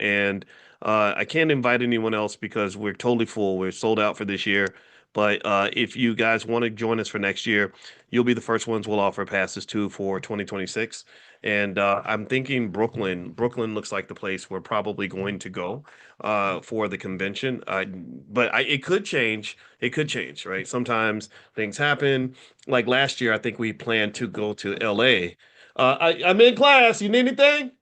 And I can't invite anyone else because we're totally full. We're sold out for this year. But if you guys want to join us for next year, you'll be the first ones we'll offer passes to for 2026. And I'm thinking Brooklyn. Brooklyn looks like the place we're probably going to go for the convention. It could change. It could change, right? Sometimes things happen. Like last year, I think we planned to go to LA. I'm in class. You need anything?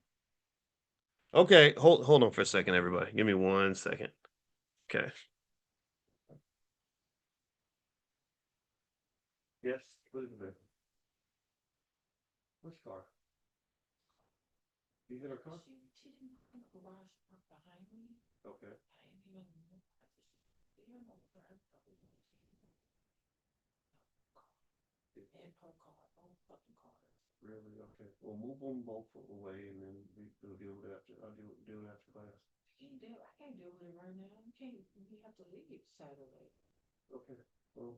Okay, hold on for a second, everybody. Give me 1 second. Okay. Yes, what is it? Which car? You hit her car? Okay. Really? Okay. Well, move them both away, and then we'll deal with it after. I'll deal with it after class. Okay. Well,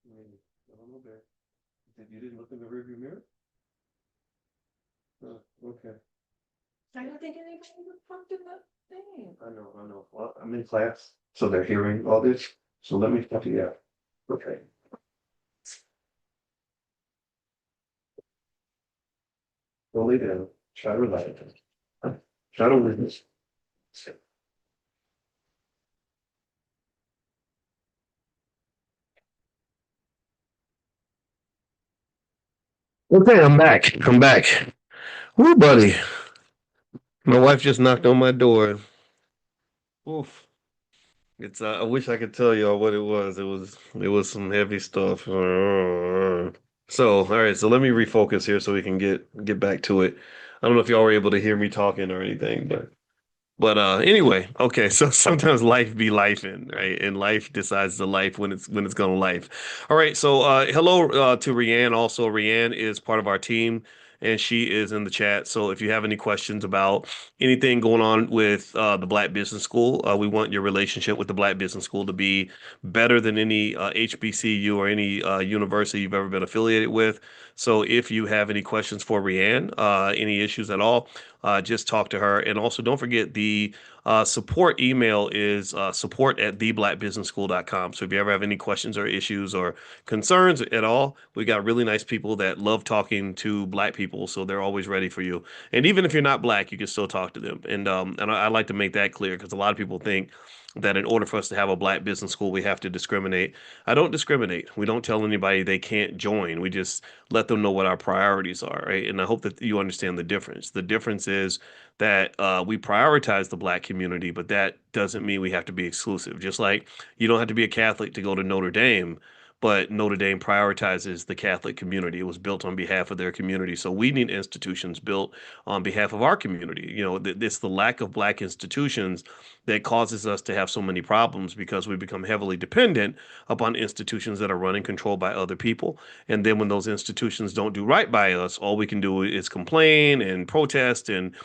I mean, I don't know that. You didn't look in the rearview mirror? Okay. I know, I know. Well, I'm in class, so they're hearing all this. So let me, yeah. Okay. Go lay down. Try to relax. Try to witness. Okay, I'm back. I'm back. Woo, buddy. My wife just knocked on my door. Oof. It's I wish I could tell y'all what it was. It was some heavy stuff. So, all right, so let me refocus here so we can get back to it. I don't know if y'all were able to hear me talking or anything, but anyway, okay, so sometimes life be lifing, right? And life decides to life when it's gonna life. All right, so hello to Rianne. Also, Rianne is part of our team and she is in the chat. So if you have any questions about anything going on with the Black Business School, we want your relationship with the Black Business School to be better than any HBCU or any university you've ever been affiliated with. So if you have any questions for Rianne, any issues at all, just talk to her. And also, don't forget the support email is support@theblackbusinessschool.com. So if you ever have any questions or issues or concerns at all, we got really nice people that love talking to Black people. So they're always ready for you. And even if you're not Black, you can still talk to them. And I like to make that clear because a lot of people think that in order for us to have a Black business school, we have to discriminate. I don't discriminate. We don't tell anybody they can't join. We just let them know what our priorities are, right? And I hope that you understand the difference. The difference is that we prioritize the Black community, but that doesn't mean we have to be exclusive. Just like you don't have to be a Catholic to go to Notre Dame, but Notre Dame prioritizes the Catholic community. It was built on behalf of their community. So we need institutions built on behalf of our community. It's the lack of Black institutions that causes us to have so many problems because we become heavily dependent upon institutions that are run and controlled by other people. And then when those institutions don't do right by us, all we can do is complain and protest and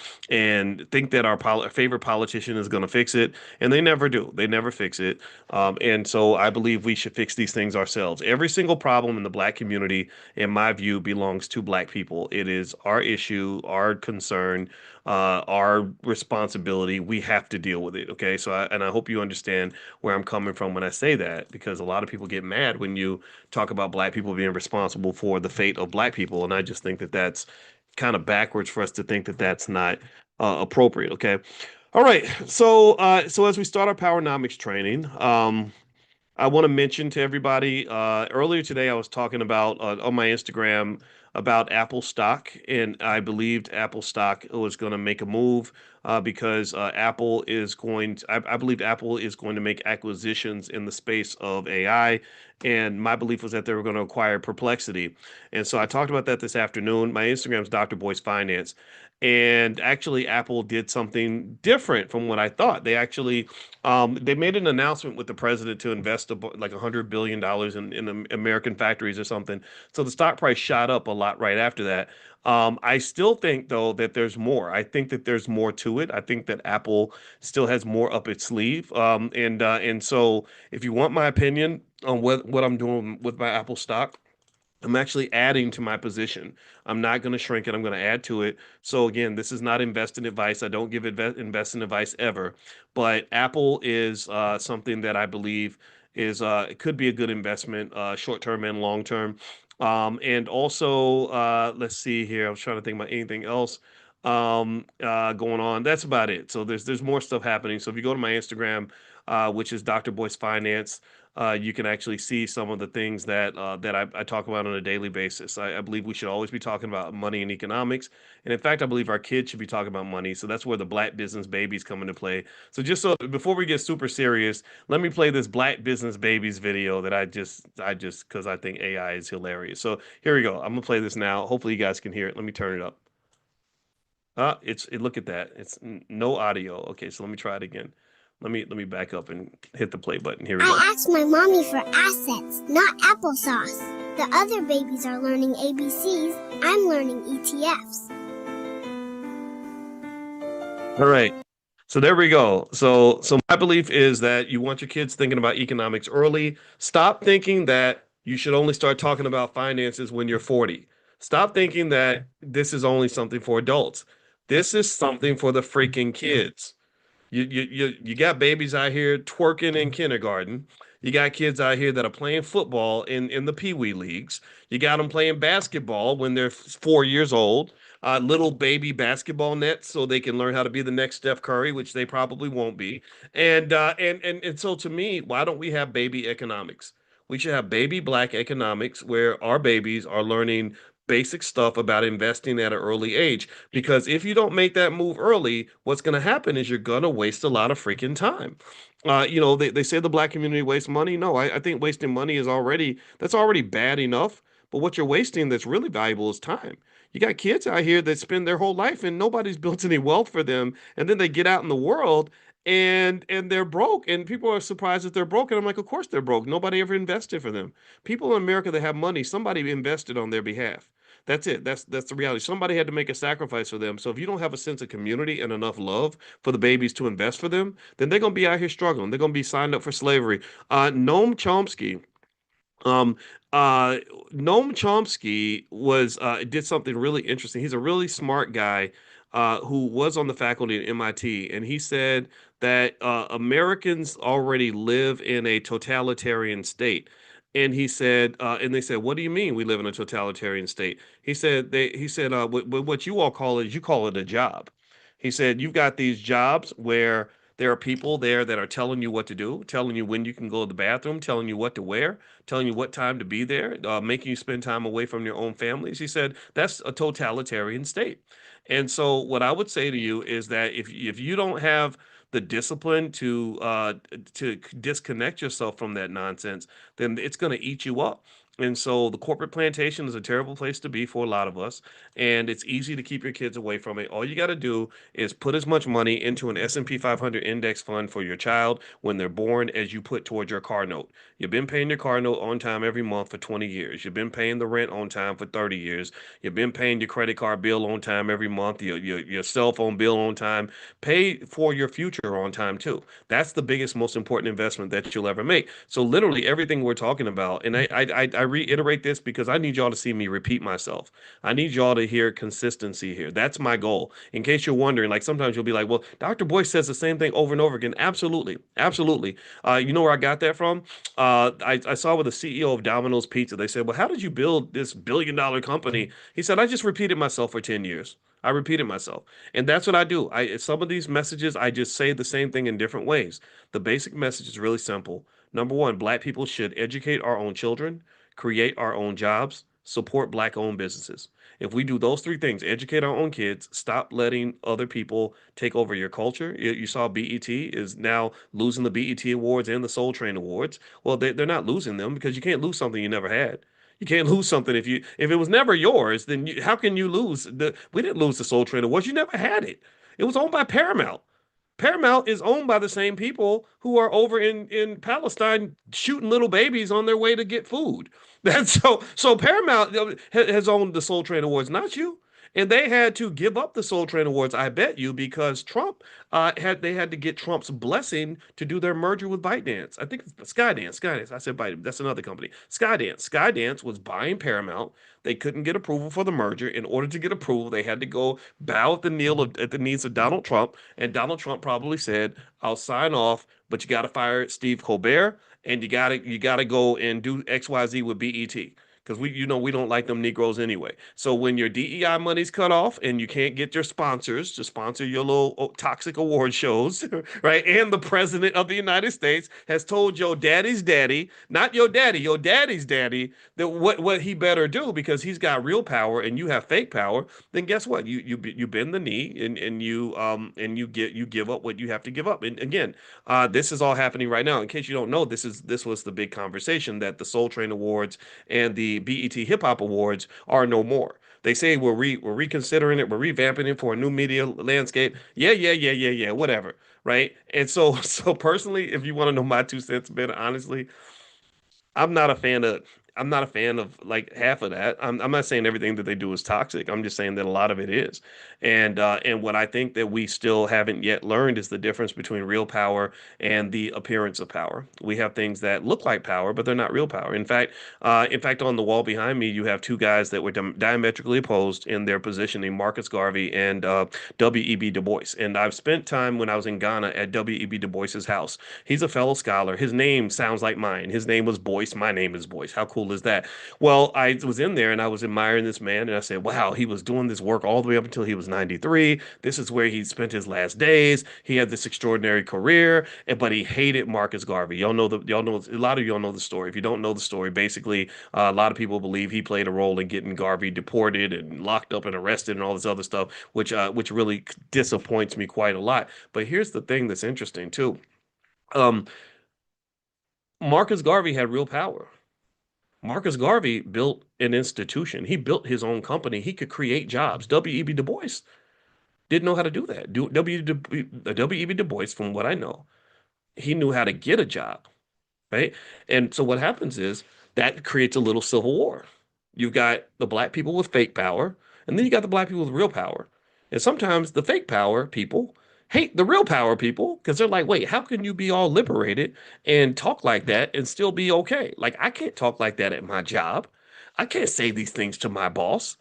think that our favorite politician is going to fix it, and they never do. They never fix it. And so I believe we should fix these things ourselves. Every single problem in the Black community, in my view, belongs to Black people. It is our issue, our concern, our responsibility. We have to deal with it. Okay. And I hope you understand where I'm coming from when I say that, because a lot of people get mad when you talk about Black people being responsible for the fate of Black people. And I just think that that's kind of backwards for us to think that that's not appropriate. Okay. All right. So as we start our Powernomics training, I want to mention to everybody, earlier today I was talking about on my Instagram about Apple stock, and I believed Apple stock was going to make a move because I believe Apple is going to make acquisitions in the space of AI. And my belief was that they were going to acquire Perplexity. And so I talked about that this afternoon. My Instagram's Dr. Boyce Finance. And actually, Apple did something different from what I thought. They made an announcement with the president to invest like $100 billion in American factories or something. So the stock price shot up a lot right after that. I still think though that there's more. I think that there's more to it. I think that Apple still has more up its sleeve. And so if you want my opinion on what I'm doing with my Apple stock, I'm actually adding to my position. I'm not going to shrink it. I'm going to add to it. So again, this is not investing advice. I don't give investing advice ever, but Apple is something that I believe is it could be a good investment, short term and long term. And also, let's see here. I was trying to think about anything else going on. That's about it. So there's more stuff happening. So if you go to my Instagram, which is Dr. Boyce Finance, you can actually see some of the things that I talk about on a daily basis. I believe we should always be talking about money and economics, and in fact, I believe our kids should be talking about money. So that's where the Black Business Babies come into play. So just so before we get super serious, let me play this Black Business Babies video that I just because I think AI is hilarious. So here we go. I'm gonna play this now. Hopefully, you guys can hear it. Let me turn it up. Look at that. It's no audio. Okay, so let me try it again. Let me back up and hit the play button. Here we go. I asked my mommy for assets, not applesauce. The other babies are learning ABCs. I'm learning ETFs. All right. So there we go. So my belief is that you want your kids thinking about economics early. Stop thinking that you should only start talking about finances when you're 40. Stop thinking that this is only something for adults. This is something for the freaking kids. You got babies out here twerking in kindergarten. You got kids out here that are playing football in the pee wee leagues. You got them playing basketball when they're 4 years old. Little baby basketball nets so they can learn how to be the next Steph Curry, which they probably won't be. And so to me, why don't we have baby economics? We should have baby black economics where our babies are learning basic stuff about investing at an early age. Because if you don't make that move early, what's going to happen is you're going to waste a lot of freaking time. They say the black community wastes money. No, I think wasting money that's already bad enough. But what you're wasting that's really valuable is time. You got kids out here that spend their whole life and nobody's built any wealth for them. And then they get out in the world and they're broke. And people are surprised that they're broke. And I'm like, of course they're broke. Nobody ever invested for them. People in America that have money, somebody invested on their behalf. That's it. That's the reality. Somebody had to make a sacrifice for them. So if you don't have a sense of community and enough love for the babies to invest for them, then they're gonna be out here struggling. They're gonna be signed up for slavery. Noam Chomsky um, uh, Noam Chomsky was did something really interesting. He's a really smart guy who was on the faculty at MIT, and he said that Americans already live in a totalitarian state. And they said, "What do you mean we live in a totalitarian state?" He said, what you all call it is you call it a job. He said, "You've got these jobs where." There are people there that are telling you what to do, telling you when you can go to the bathroom, telling you what to wear, telling you what time to be there, making you spend time away from your own families. He said that's a totalitarian state. And so, what I would say to you is that if you don't have the discipline to disconnect yourself from that nonsense, then it's going to eat you up. And so the corporate plantation is a terrible place to be for a lot of us, and it's easy to keep your kids away from it. All you got to do is put as much money into an S&P 500 index fund for your child when they're born as you put towards your car note. You've been paying your car note on time every month for 20 years. You've been paying the rent on time for 30 years. You've been paying your credit card bill on time every month, your cell phone bill on time. Pay for your future on time too. That's the biggest, most important investment that you'll ever make. So literally everything we're talking about, and I reiterate this because I need y'all to see me repeat myself. I need y'all to hear consistency here. That's my goal. In case you're wondering, like sometimes you'll be like, well, Dr. Boyce says the same thing over and over again. Absolutely. Absolutely. You know where I got that from? I saw with the CEO of Domino's Pizza, they said, well, how did you build this billion-dollar company? He said, I just repeated myself for 10 years. I repeated myself. And that's what I do. Some of these messages, I just say the same thing in different ways. The basic message is really simple. Number one, black people should educate our own children, create our own jobs, support black owned businesses. If we do those three things, educate our own kids, stop letting other people take over your culture. You saw BET is now losing the BET Awards and the Soul Train Awards. Well, they're not losing them because you can't lose something you never had. You can't lose something if it was never yours, then how can you lose we didn't lose the Soul Train Awards. You never had it. It was owned by Paramount. Paramount is owned by the same people who are over in Palestine shooting little babies on their way to get food. That's so Paramount has owned the Soul Train Awards, not you. And they had to give up the Soul Train Awards, I bet you, because Trump had to get Trump's blessing to do their merger with ByteDance. I think it's Skydance. I said Byte. That's another company. Skydance was buying Paramount. They couldn't get approval for the merger. In order to get approval, they had to go bow at the knees of Donald Trump. And Donald Trump probably said, "I'll sign off, but you got to fire Steve Colbert, and you gotta go and do XYZ with BET." Because we don't like them Negroes anyway. So when your DEI money's cut off and you can't get your sponsors to sponsor your little toxic award shows, right? And the president of the United States has told your daddy's daddy, not your daddy's daddy, that what he better do because he's got real power and you have fake power. Then guess what? You bend the knee and you give up what you have to give up. And again, this is all happening right now. In case you don't know, this was the big conversation that the Soul Train Awards and the BET Hip Hop Awards are no more. They say we're reconsidering it, we're revamping it for a new media landscape. Yeah, whatever, right? And so so personally, if you want to know my 2 cents, Ben, honestly, I'm not a fan of I'm not a fan of like half of that. I'm not saying everything that they do is toxic. I'm just saying that a lot of it is. And what I think that we still haven't yet learned is the difference between real power and the appearance of power. We have things that look like power, but they're not real power. In fact, on the wall behind me, you have two guys that were diametrically opposed in their positioning, Marcus Garvey and W.E.B. Du Bois. And I've spent time when I was in Ghana at W.E.B. Du Bois's house. He's a fellow scholar. His name sounds like mine. His name was Boyce. My name is Boyce. How cool is that? Well, I was in there and I was admiring this man and I said, wow, he was doing this work all the way up until he was 93. This is where he spent his last days. He had this extraordinary career, but he hated Marcus Garvey. Y'all know a lot of y'all know the story. If you don't know the story, basically, a lot of people believe he played a role in getting Garvey deported and locked up and arrested and all this other stuff, which really disappoints me quite a lot. But here's the thing that's interesting too. Um, Marcus Garvey had real power. Marcus Garvey built an institution. He built his own company. He could create jobs. W.E.B. Du Bois didn't know how to do that. W.E.B. Du Bois, from what I know, he knew how to get a job, right? And so what happens is that creates a little civil war. You've got the black people with fake power, and then you got the black people with real power. And sometimes the fake power people hate the real power people because they're like, wait, how can you be all liberated and talk like that and still be okay? Like, I can't talk like that at my job. I can't say these things to my boss.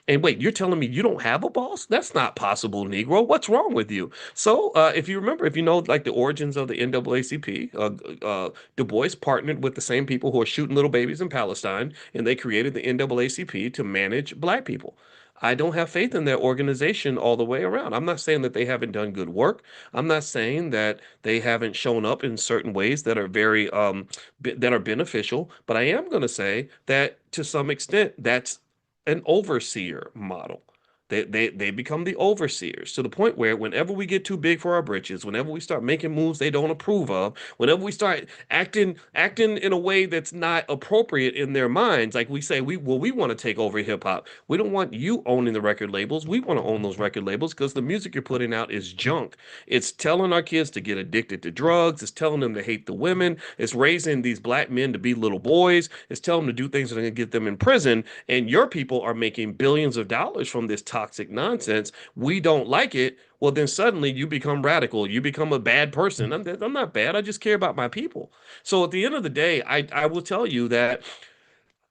And wait, you're telling me you don't have a boss? That's not possible, Negro. What's wrong with you? So, if you remember, if you know like the origins of the NAACP, Du Bois partnered with the same people who are shooting little babies in Palestine, and they created the NAACP to manage black people. I don't have faith in their organization all the way around. I'm not saying that they haven't done good work. I'm not saying that they haven't shown up in certain ways that are very that are beneficial, but I am going to say that to some extent that's an overseer model. They become the overseers to the point where whenever we get too big for our britches, whenever we start making moves they don't approve of, whenever we start acting in a way that's not appropriate in their minds, like we say we want to take over hip hop. We don't want you owning the record labels. We want to own those record labels because the music you're putting out is junk. It's telling our kids to get addicted to drugs. It's telling them to hate the women. It's raising these black men to be little boys. It's telling them to do things that are going to get them in prison. And your people are making billions of dollars from this toxic nonsense. We don't like it. Well, then suddenly you become radical. You become a bad person. I'm not bad. I just care about my people. So at the end of the day, I will tell you that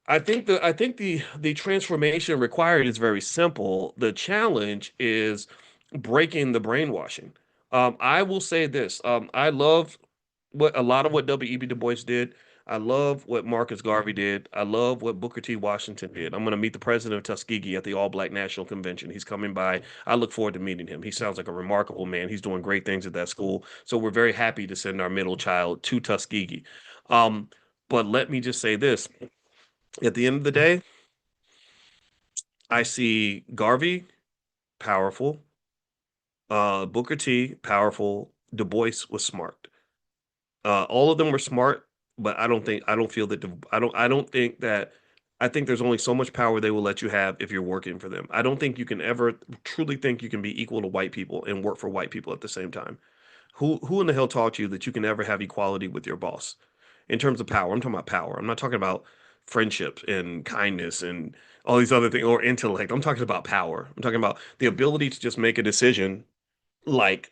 I think the transformation required is very simple. The challenge is breaking the brainwashing. I will say this. I love what a lot of what W.E.B. Du Bois did. I love what Marcus Garvey did. I love what Booker T. Washington did. I'm going to meet the president of Tuskegee at the All Black National Convention. He's coming by. I look forward to meeting him. He sounds like a remarkable man. He's doing great things at that school. So we're very happy to send our middle child to Tuskegee. Um, but let me just say this. At the end of the day, I see Garvey, powerful, Booker T, powerful, Du Bois was smart. All of them were smart, but I don't feel that I don't think that I think there's only so much power they will let you have if you're working for them. I don't think you can ever truly think you can be equal to white people and work for white people at the same time. Who in the hell taught you that you can ever have equality with your boss? In terms of power, I'm talking about power. I'm not talking about friendship and kindness and all these other things, or intellect. I'm talking about power. I'm talking about the ability to just make a decision like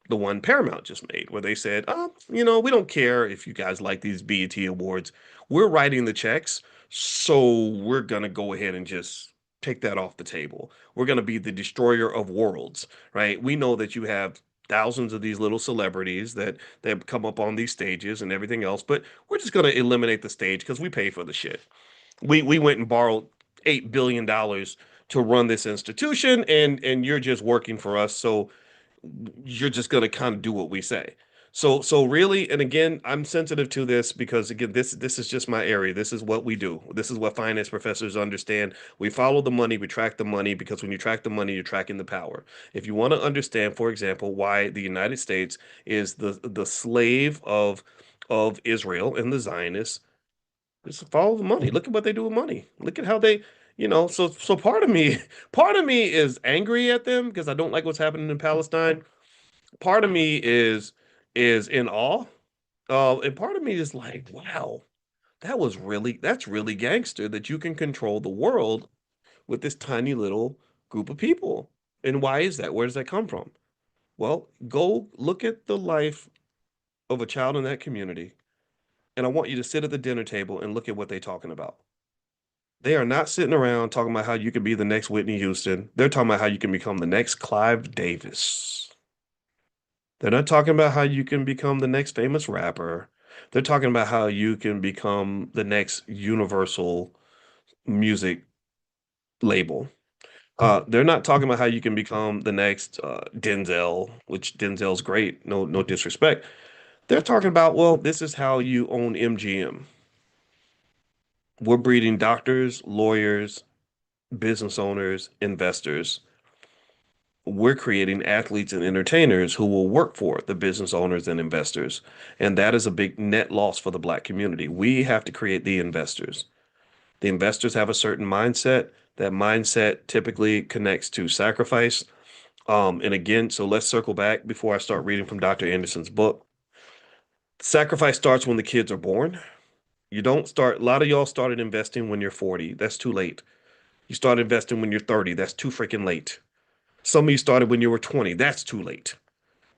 the one Paramount just made, where they said, "Oh, we don't care if you guys like these BET awards. We're writing the checks, so we're gonna go ahead and just take that off the table. We're gonna be the destroyer of worlds, right? We know that you have thousands of these little celebrities that come up on these stages and everything else, but we're just gonna eliminate the stage because we pay for the shit. We went and borrowed $8 billion to run this institution, and you're just working for us, so you're just going to kind of do what we say. So really, and again, I'm sensitive to this because again, this is just my area. This is what we do. This is what finance professors understand. We follow the money, we track the money, because when you track the money, you're tracking the power. If you want to understand, for example, why the United States is the slave of Israel and the Zionists, just follow the money. Look at what they do with money. Look at how they, so part of me, part of me is angry at them because I don't like what's happening in Palestine. Part of me is in awe. And part of me is like, wow, that's really gangster that you can control the world with this tiny little group of people. And why is that? Where does that come from? Well, go look at the life of a child in that community, and I want you to sit at the dinner table and look at what they're talking about. They are not sitting around talking about how you can be the next Whitney Houston. They're talking about how you can become the next Clive Davis. They're not talking about how you can become the next famous rapper. They're talking about how you can become the next Universal music label. They're not talking about how you can become the next Denzel, which Denzel's great, no disrespect. They're talking about, well, this is how you own MGM. We're breeding doctors, lawyers, business owners, investors. We're creating athletes and entertainers who will work for the business owners and investors. And that is a big net loss for the Black community. We have to create the investors. The investors have a certain mindset. That mindset typically connects to sacrifice. And again, so let's circle back before I start reading from Dr. Anderson's book. Sacrifice starts when the kids are born. You don't start, a lot of y'all started investing when you're 40. That's too late. You start investing when you're 30. That's too freaking late. Some of you started when you were 20. That's too late.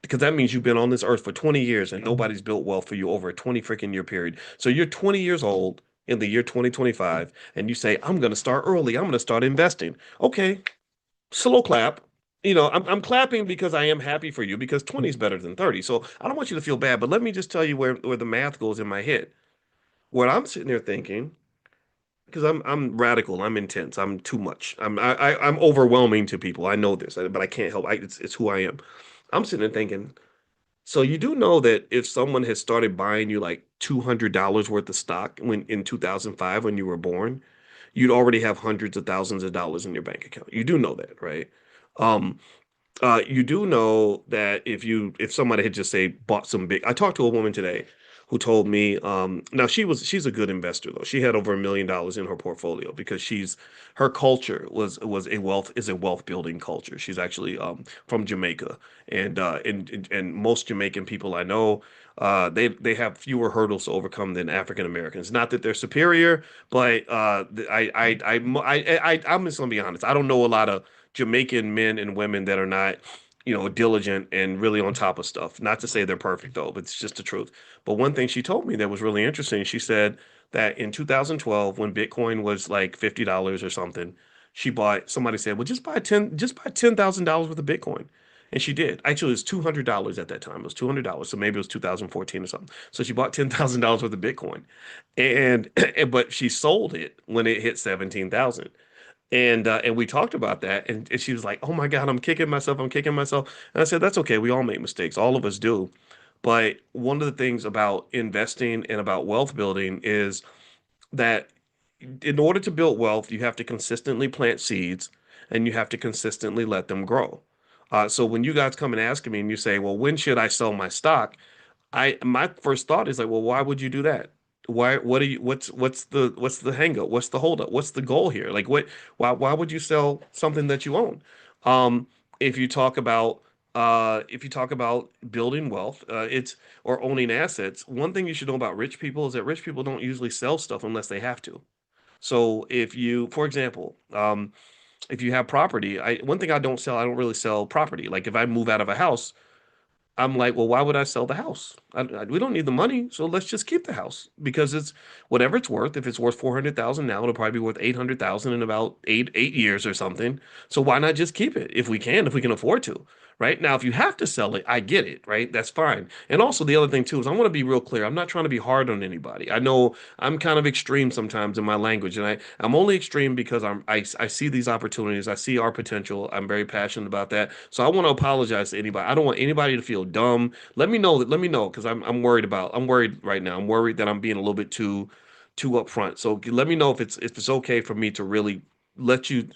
Because that means you've been on this earth for 20 years and nobody's built wealth for you over a 20 freaking year period. So you're 20 years old in the year 2025 and you say, I'm going to start early. I'm going to start investing. Okay, slow clap. I'm clapping because I am happy for you because 20 is better than 30. So I don't want you to feel bad, but let me just tell you where the math goes in my head. What I'm sitting there thinking, because I'm radical, I'm intense, I'm too much, I'm overwhelming to people. I know this, but I can't help. It's who I am. I'm sitting there thinking, so you do know that if someone has started buying you like $200 worth of stock when in 2005 when you were born, you'd already have hundreds of thousands of dollars in your bank account. You do know that, right? Um, you do know that if somebody had just say bought some big, I talked to a woman today who told me, now she's a good investor though. She had over $1 million in her portfolio because her culture was a wealth building culture. She's actually from Jamaica, and most Jamaican people I know, they have fewer hurdles to overcome than African Americans. Not that they're superior, but I'm just gonna be honest. I don't know a lot of Jamaican men and women that are not, diligent and really on top of stuff. Not to say they're perfect though, but it's just the truth. But one thing she told me that was really interesting, she said that in 2012, when Bitcoin was like $50 or something, somebody said, well, just buy $10,000 worth of Bitcoin. And she did. Actually, it was $200 at that time. It was $200. So maybe it was 2014 or something. So she bought $10,000 worth of Bitcoin. And, but she sold it when it hit 17,000. And we talked about that, and she was like, "Oh my God, I'm kicking myself. I'm kicking myself." And I said, "That's okay. We all make mistakes. All of us do." But one of the things about investing and about wealth building is that in order to build wealth, you have to consistently plant seeds and you have to consistently let them grow. So when you guys come and ask me and you say, "Well, when should I sell my stock?" My first thought is like, well, why would you do that? What are you what's the hang up? What's the hold up? What's the goal here? Like why would you sell something that you own? If you talk about If you talk about building wealth, it's or owning assets. One thing you should know about rich people is that rich people don't usually sell stuff unless they have to. So if you, for example, if you have property, one thing I don't really sell property. Like if I move out of a house, I'm like, well, why would I sell the house? We don't need the money, so let's just keep the house because it's whatever it's worth. If it's worth 400,000 now, it'll probably be worth 800,000 in about eight years or something. So why not just keep it if we can afford to, right? Now, if you have to sell it, I get it, right? That's fine. And also the other thing too is I want to be real clear. I'm not trying to be hard on anybody. I know I'm kind of extreme sometimes in my language, and I'm only extreme because I see these opportunities. I see our potential. I'm very passionate about that. So I want to apologize to anybody. I don't want anybody to feel dumb. Let me know because I'm worried right now. I'm worried that I'm being a little bit too upfront. So let me know if it's okay for me to really let you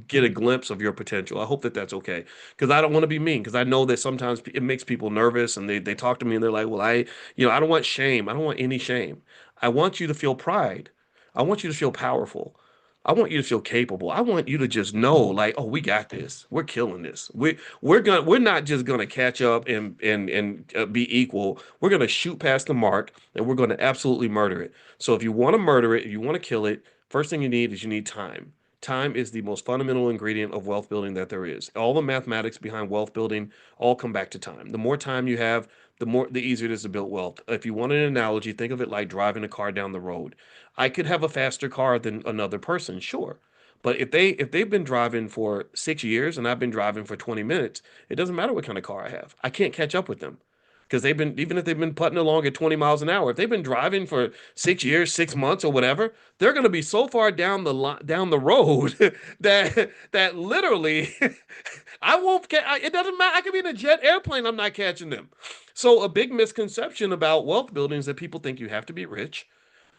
get a glimpse of your potential. I hope that that's okay because I don't want to be mean because I know that sometimes it makes people nervous and they talk to me and they're like, well, I don't want shame. I don't want any shame. I want you to feel pride. I want you to feel powerful. I want you to feel capable. I want you to just know, like, oh, we got this. We're killing this. We're not just gonna catch up and be equal. We're gonna shoot past the mark and we're gonna absolutely murder it. So if you want to murder it, if you want to kill it, first thing you need time. Time is the most fundamental ingredient of wealth building that there is. All the mathematics behind wealth building all come back to time. The more time you have, the easier it is to build wealth. If you want an analogy, think of it like driving a car down the road. I could have a faster car than another person, sure. But if they've been driving for 6 years and I've been driving for 20 minutes, it doesn't matter what kind of car I have. I can't catch up with them because they've been even if they've been putting along at 20 miles an hour, if they've been driving for 6 years, 6 months or whatever, they're going to be so far down the road that literally I won't it doesn't matter. I could be in a jet airplane, I'm not catching them. So a big misconception about wealth building is that people think you have to be rich.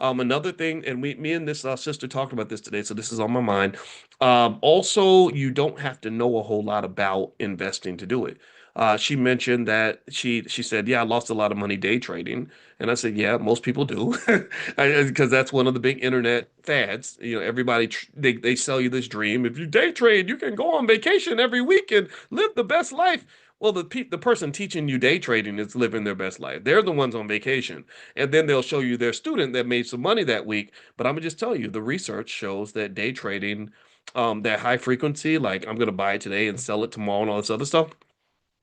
Another thing, and me and this sister talked about this today, so this is on my mind. Also, you don't have to know a whole lot about investing to do it. She mentioned that she said, "Yeah, I lost a lot of money day trading," and I said, "Yeah, most people do, because that's one of the big internet fads. You know, they sell you this dream. If you day trade, you can go on vacation every week and live the best life." Well, the person teaching you day trading is living their best life. They're the ones on vacation, and then they'll show you their student that made some money that week. But I'm gonna just tell you, the research shows that day trading, that high frequency, like I'm gonna buy it today and sell it tomorrow and all this other stuff,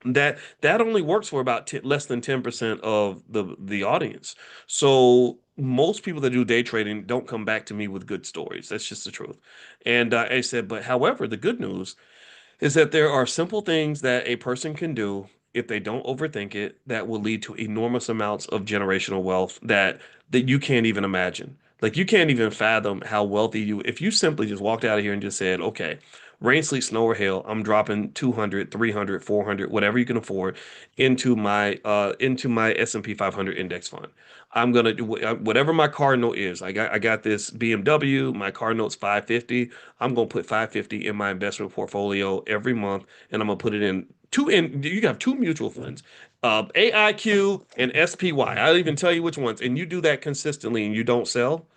that only works for about less than 10% of the audience. So most people that do day trading don't come back to me with good stories. That's just the truth. And I said, but however, the good news is that there are simple things that a person can do if they don't overthink it that will lead to enormous amounts of generational wealth that you can't even imagine. Like you can't even fathom how wealthy you if you simply just walked out of here and just said, "Okay, rain, sleet, snow or hail, I'm dropping 200, 300, 400, whatever you can afford into my S&P 500 index fund. I'm going to do whatever my car note is. I got this BMW, my car note's 550. I'm going to put 550 in my investment portfolio every month, and I'm going to put it in you have two mutual funds, AIQ and SPY. I'll even tell you which ones. And you do that consistently and you don't sell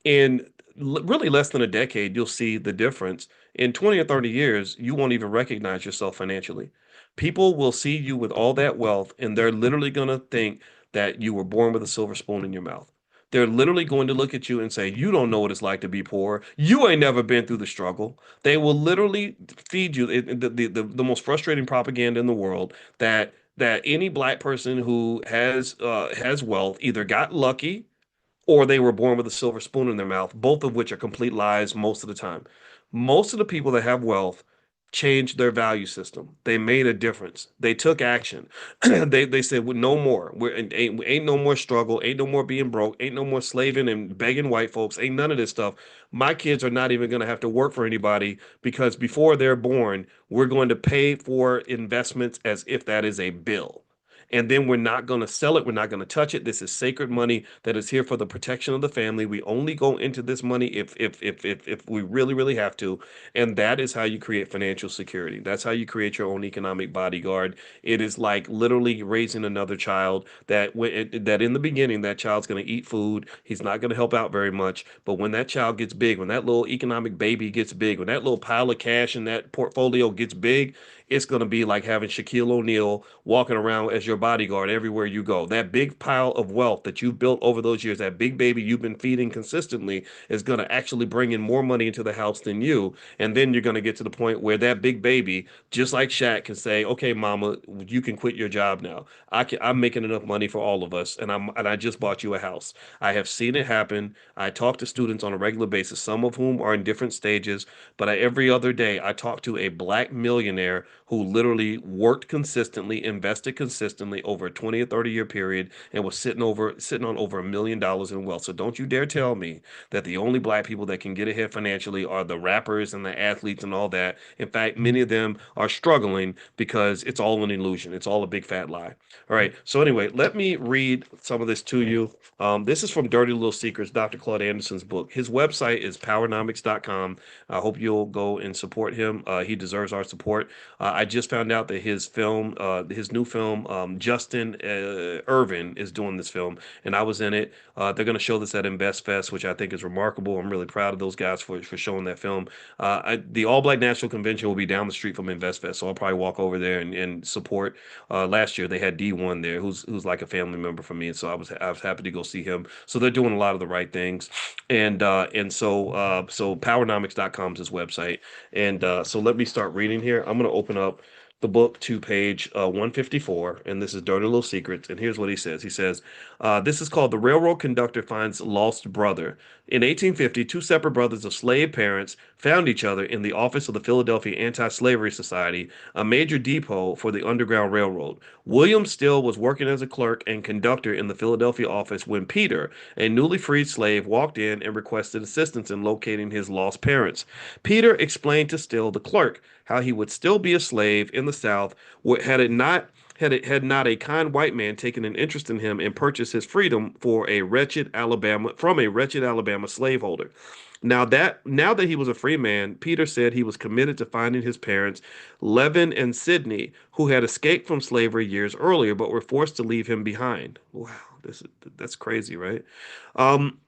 in really less than a decade, you'll see the difference. In 20 or 30 years, you won't even recognize yourself financially. People will see you with all that wealth, and they're literally going to think that you were born with a silver spoon in your mouth. They're literally going to look at you and say, "You don't know what it's like to be poor. You ain't never been through the struggle." They will literally feed you the most frustrating propaganda in the world that any black person who has wealth either got lucky or they were born with a silver spoon in their mouth, both of which are complete lies most of the time. Most of the people that have wealth changed their value system. They made a difference. They took action. They said, well, no more. Ain't no more struggle. Ain't no more being broke. Ain't no more slaving and begging white folks. Ain't none of this stuff. My kids are not even going to have to work for anybody because before they're born, we're going to pay for investments as if that is a bill, and then we're not going to sell it. We're not going to touch it. This is sacred money that is here for the protection of the family. We only go into this money if we really really have to, and that is how you create financial security. That's how you create your own economic bodyguard. It is like literally raising another child that in the beginning that child's going to eat food. He's not going to help out very much, but when that child gets big, when that little economic baby gets big, when that little pile of cash in that portfolio gets big, it's going to be like having Shaquille O'Neal walking around as your bodyguard everywhere you go. That big pile of wealth that you built over those years, that big baby you've been feeding consistently, is going to actually bring in more money into the house than you. And then you're going to get to the point where that big baby, just like Shaq, can say, "Okay, mama, you can quit your job now. I'm making enough money for all of us, and I just bought you a house." I have seen it happen. I talk to students on a regular basis, some of whom are in different stages, but every other day I talk to a black millionaire who literally worked consistently, invested consistently over a 20 or 30-year period, and was sitting on over $1 million in wealth. So don't you dare tell me that the only black people that can get ahead financially are the rappers and the athletes and all that. In fact, many of them are struggling because it's all an illusion. It's all a big fat lie. All right. So anyway, let me read some of this to you. This is from Dirty Little Secrets, Dr. Claude Anderson's book. His website is powernomics.com. I hope you'll go and support him. He deserves our support. I just found out that his new film, Justin Irvin is doing this film, and I was in it. They're going to show this at Invest Fest, which I think is remarkable. I'm really proud of those guys for showing that film. The All Black National Convention will be down the street from Invest Fest, so I'll probably walk over there and support. Last year they had D1 there, who's like a family member for me, and so I was happy to go see him. So they're doing a lot of the right things, and so powernomics.com is his website, and so let me start reading here. I'm going to open up the book to page 154, and this is Dirty Little Secrets. And here's what he says. He says, this is called The Railroad Conductor Finds Lost Brother. In 1850, two separate brothers of slave parents found each other in the office of the Philadelphia Anti-Slavery Society, a major depot for the Underground Railroad. William Still was working as a clerk and conductor in the Philadelphia office when Peter, a newly freed slave, walked in and requested assistance in locating his lost parents. Peter explained to Still, the clerk, how he would still be a slave in the South had not a kind white man taken an interest in him and purchased his freedom from a wretched Alabama slaveholder. Now that he was a free man, Peter said he was committed to finding his parents, Levin and Sidney, who had escaped from slavery years earlier but were forced to leave him behind. Wow, that's crazy, right? Um,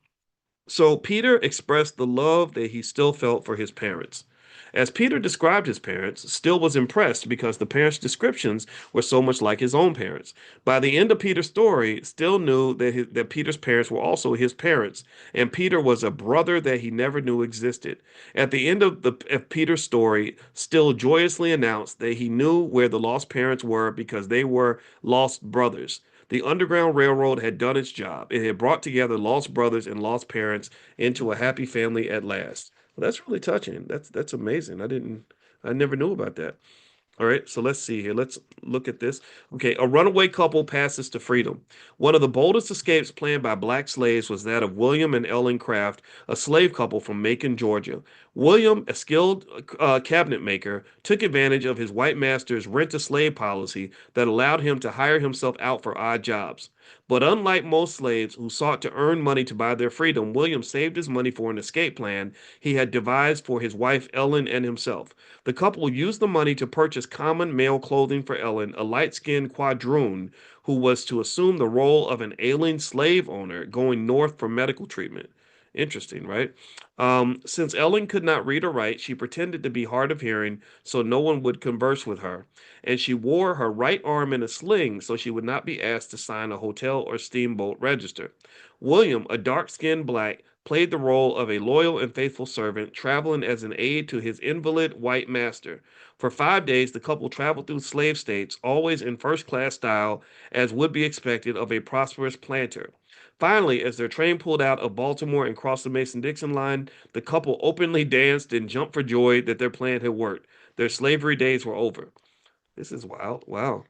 so Peter expressed the love that he still felt for his parents. As Peter described his parents, Still was impressed because the parents' descriptions were so much like his own parents. By the end of Peter's story, Still knew that Peter's parents were also his parents, and Peter was a brother that he never knew existed. At the end of Peter's story, Still joyously announced that he knew where the lost parents were because they were lost brothers. The Underground Railroad had done its job. It had brought together lost brothers and lost parents into a happy family at last. Well, that's really touching. That's amazing. I never knew about that. All right, so let's see here. Let's look at this. Okay, a runaway couple passes to freedom. One of the boldest escapes planned by black slaves was that of William and Ellen Craft, a slave couple from Macon, Georgia. William, a skilled cabinet maker, took advantage of his white master's rent-a-slave policy that allowed him to hire himself out for odd jobs. But unlike most slaves who sought to earn money to buy their freedom, William saved his money for an escape plan he had devised for his wife Ellen and himself. The couple used the money to purchase common male clothing for Ellen, a light-skinned quadroon who was to assume the role of an ailing slave owner going north for medical treatment. Interesting, right? Since Ellen could not read or write, she pretended to be hard of hearing so no one would converse with her, and she wore her right arm in a sling so she would not be asked to sign a hotel or steamboat register. William, a dark-skinned black, played the role of a loyal and faithful servant, traveling as an aide to his invalid white master. For 5 days, the couple traveled through slave states, always in first class style, as would be expected of a prosperous planter. Finally, as their train pulled out of Baltimore and crossed the Mason Dixon line, the couple openly danced and jumped for joy that their plan had worked. Their slavery days were over. This is wild. Wow.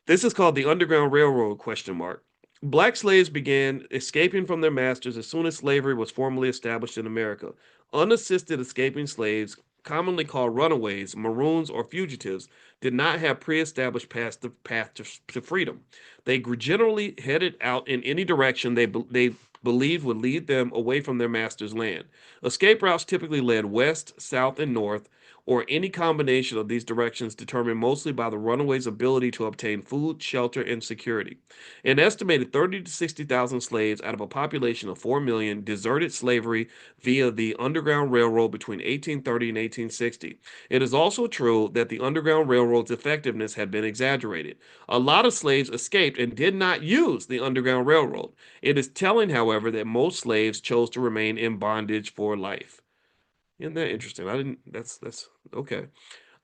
This is called the Underground Railroad question mark. Black slaves began escaping from their masters as soon as slavery was formally established in America. Unassisted escaping slaves, commonly called runaways, maroons, or fugitives, did not have pre-established path to freedom. They generally headed out in any direction they believed would lead them away from their master's land. Escape routes typically led west, south, and north, or any combination of these directions determined mostly by the runaways' ability to obtain food, shelter, and security. An estimated 30 to 60,000 slaves out of a population of 4 million deserted slavery via the Underground Railroad between 1830 and 1860. It is also true that the Underground Railroad's effectiveness had been exaggerated. A lot of slaves escaped and did not use the Underground Railroad. It is telling, however, that most slaves chose to remain in bondage for life. Isn't that interesting? I didn't. That's okay.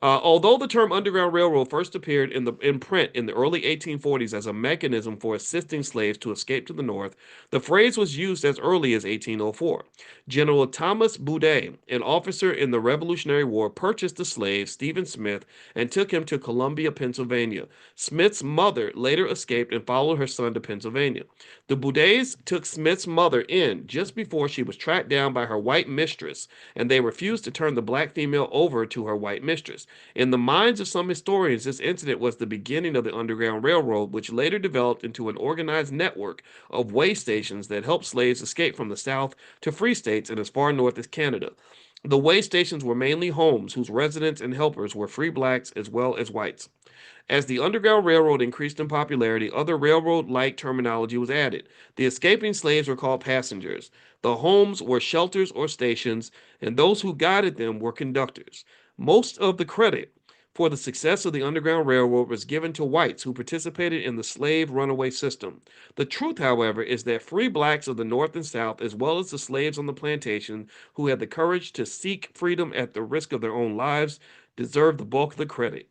Although the term Underground Railroad first appeared in print in the early 1840s as a mechanism for assisting slaves to escape to the North, the phrase was used as early as 1804. General Thomas Boudet, an officer in the Revolutionary War, purchased the slave Stephen Smith and took him to Columbia, Pennsylvania. Smith's mother later escaped and followed her son to Pennsylvania. The Boudets took Smith's mother in just before she was tracked down by her white mistress, and they refused to turn the black female over to her white mistress. In the minds of some historians, this incident was the beginning of the Underground Railroad, which later developed into an organized network of way stations that helped slaves escape from the South to free states and as far north as Canada. The way stations were mainly homes whose residents and helpers were free blacks as well as whites. As the Underground Railroad increased in popularity, other railroad like terminology was added. The escaping slaves were called passengers. The homes were shelters or stations, and those who guided them were conductors. Most of the credit for the success of the Underground Railroad was given to whites who participated in the slave runaway system. The truth, however, is that free blacks of the North and South, as well as the slaves on the plantation who had the courage to seek freedom at the risk of their own lives, deserve the bulk of the credit.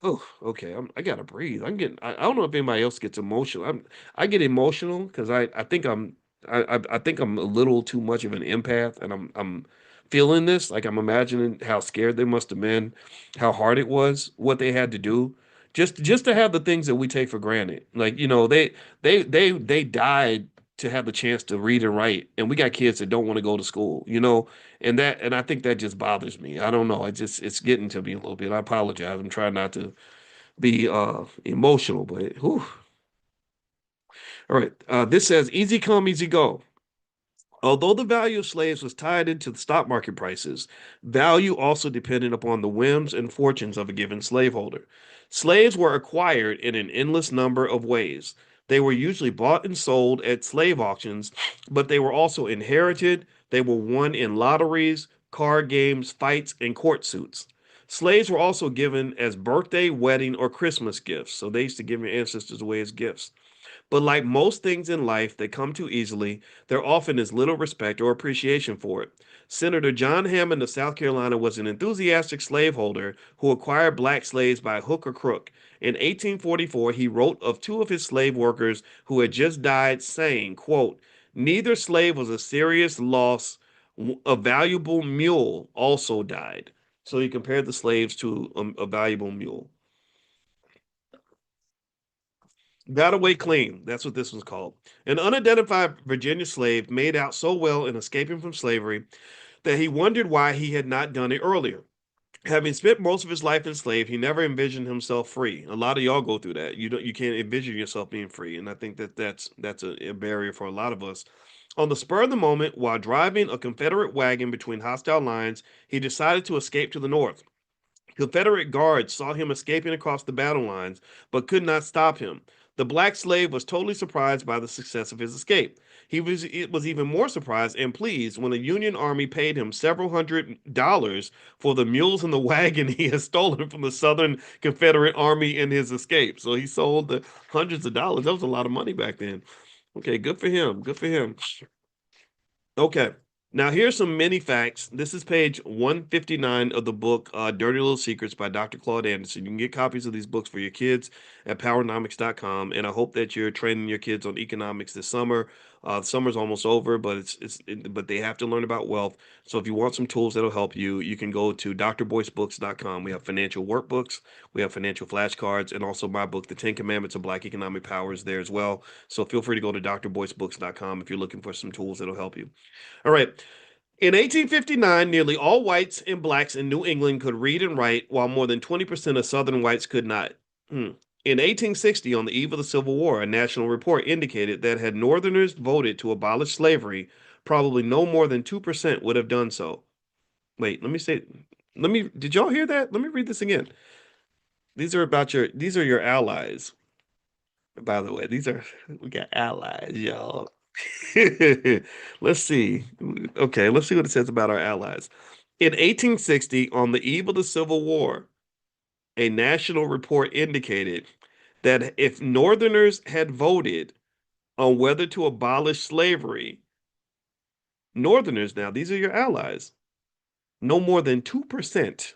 Oh, okay. I gotta breathe. I don't know if anybody else gets emotional. I get emotional because I think I think I'm a little too much of an empath, and I'm feeling this. Like I'm imagining how scared they must have been, how hard it was, what they had to do, just to have the things that we take for granted. Like, they died to have the chance to read and write, and we got kids that don't want to go to school, and I think that just bothers me. I don't know. It's getting to me a little bit. I apologize. I'm trying not to be emotional, but whew. All right. This says easy come, easy go. Although the value of slaves was tied into the stock market prices, value also depended upon the whims and fortunes of a given slaveholder. Slaves were acquired in an endless number of ways. They were usually bought and sold at slave auctions, but they were also inherited. They were won in lotteries, card games, fights, and court suits. Slaves were also given as birthday, wedding, or Christmas gifts. So they used to give your ancestors away as gifts. But like most things in life that come too easily, there often is little respect or appreciation for it. Senator John Hammond of South Carolina was an enthusiastic slaveholder who acquired black slaves by hook or crook. In 1844, he wrote of two of his slave workers who had just died, saying, quote, "Neither slave was a serious loss. A valuable mule also died." So he compared the slaves to a valuable mule. Got away clean. That's what this was called. An unidentified Virginia slave made out so well in escaping from slavery that he wondered why he had not done it earlier. Having spent most of his life enslaved, he never envisioned himself free. A lot of y'all go through that. You can't envision yourself being free, and I think that's a barrier for a lot of us. On the spur of the moment, while driving a Confederate wagon between hostile lines, he decided to escape to the north. Confederate guards saw him escaping across the battle lines, but could not stop him. The black slave was totally surprised by the success of his escape. It was even more surprised and pleased when the Union Army paid him several $100s for the mules and the wagon he had stolen from the Southern Confederate Army in his escape. So he sold the hundreds of dollars. That was a lot of money back then. Okay, good for him. Good for him. Okay. Now here's some mini facts. This is page 159 of the book Dirty Little Secrets by Dr. Claude Anderson. You can get copies of these books for your kids at powernomics.com. And I hope that you're training your kids on economics this summer. Summer's almost over, but but they have to learn about wealth. So if you want some tools that'll help you, you can go to drboycebooks.com. We have financial workbooks, we have financial flashcards, and also my book, The 10 Commandments of Black Economic Power, is there as well. So feel free to go to drboycebooks.com if you're looking for some tools that'll help you. All right. In 1859, nearly all whites and blacks in New England could read and write, while more than 20% of Southern whites could not. In 1860, on the eve of the Civil War, a national report indicated that had Northerners voted to abolish slavery, probably no more than 2% would have done so. Wait, let me say Did y'all hear that? Let me read this again. These are your allies. By the way, we got allies, y'all. Let's see. Okay, let's see what it says about our allies. In 1860, on the eve of the Civil War, a national report indicated that if Northerners had voted on whether to abolish slavery, Northerners, now these are your allies, no more than 2%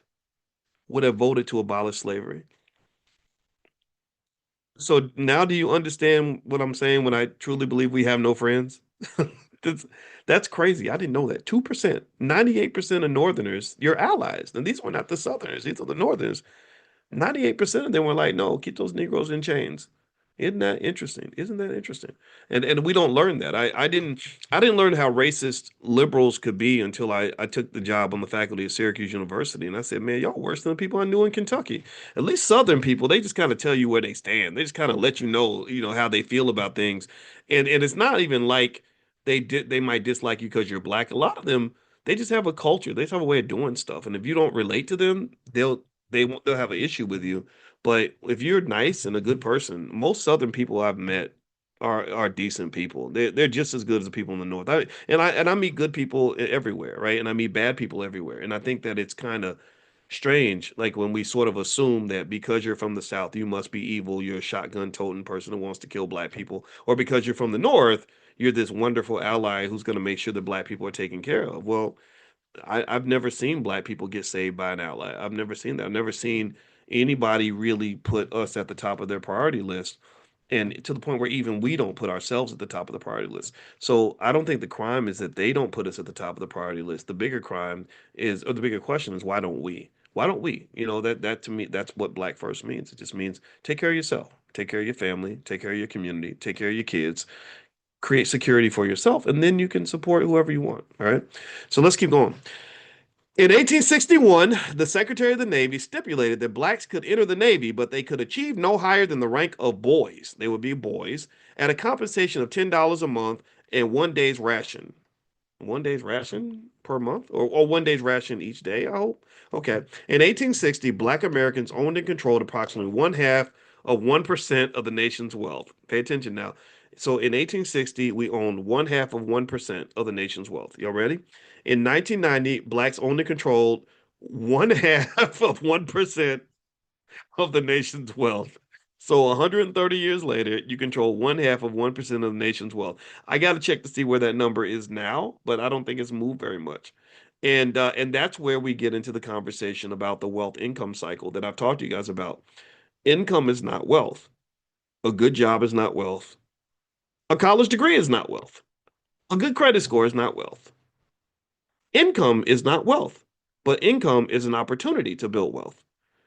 would have voted to abolish slavery. So now do you understand what I'm saying when I truly believe we have no friends? That's that's crazy. I didn't know that. 2%, 98% of Northerners, your allies. And these were not the Southerners, these are the Northerners. 98% of them were like, no, keep those Negroes in chains. Isn't that interesting? Isn't that interesting? And we don't learn that. I didn't learn how racist liberals could be until I took the job on the faculty at Syracuse University. And I said, man, y'all worse than the people I knew in Kentucky. At least Southern people, they just kind of tell you where they stand. They just kind of let you know, how they feel about things. And it's not even like they might dislike you because you're black. A lot of them, they just have a culture. They just have a way of doing stuff. And if you don't relate to them, they'll have an issue with you. But if you're nice and a good person, most Southern people I've met are decent people. They're just as good as the people in the North. I meet good people everywhere, right? And I meet bad people everywhere. And I think that it's kind of strange, like when we sort of assume that because you're from the South, you must be evil. You're a shotgun toting person who wants to kill black people, or because you're from the North, you're this wonderful ally who's going to make sure that black people are taken care of. Well, I've never seen black people get saved by an ally. I've never seen that. I've never seen anybody really put us at the top of their priority list. And to the point where even we don't put ourselves at the top of the priority list. So I don't think the crime is that they don't put us at the top of the priority list. The bigger crime is, or the bigger question is, why don't we? Why don't we? You know, that to me, that's what Black First means. It just means take care of yourself, take care of your family, take care of your community, take care of your kids, create security for yourself, and then you can support whoever you want. All right. So let's keep going. In 1861, the Secretary of the Navy stipulated that blacks could enter the Navy, but they could achieve no higher than the rank of boys. They would be boys at a compensation of $10 a month and 1 day's ration. 1 day's ration per month, or 1 day's ration each day, I hope. Okay. In 1860, black Americans owned and controlled approximately one half of 1% of the nation's wealth. Pay attention now. So in 1860, we owned one half of 1% of the nation's wealth. Y'all ready? In 1990, blacks owned and controlled one half of 1% of the nation's wealth. So 130 years later, you control one half of 1% of the nation's wealth. I got to check to see where that number is now, but I don't think it's moved very much. And that's where we get into the conversation about the wealth income cycle that I've talked to you guys about. Income is not wealth. A good job is not wealth. A college degree is not wealth. A good credit score is not wealth. Income is not wealth, but income is an opportunity to build wealth.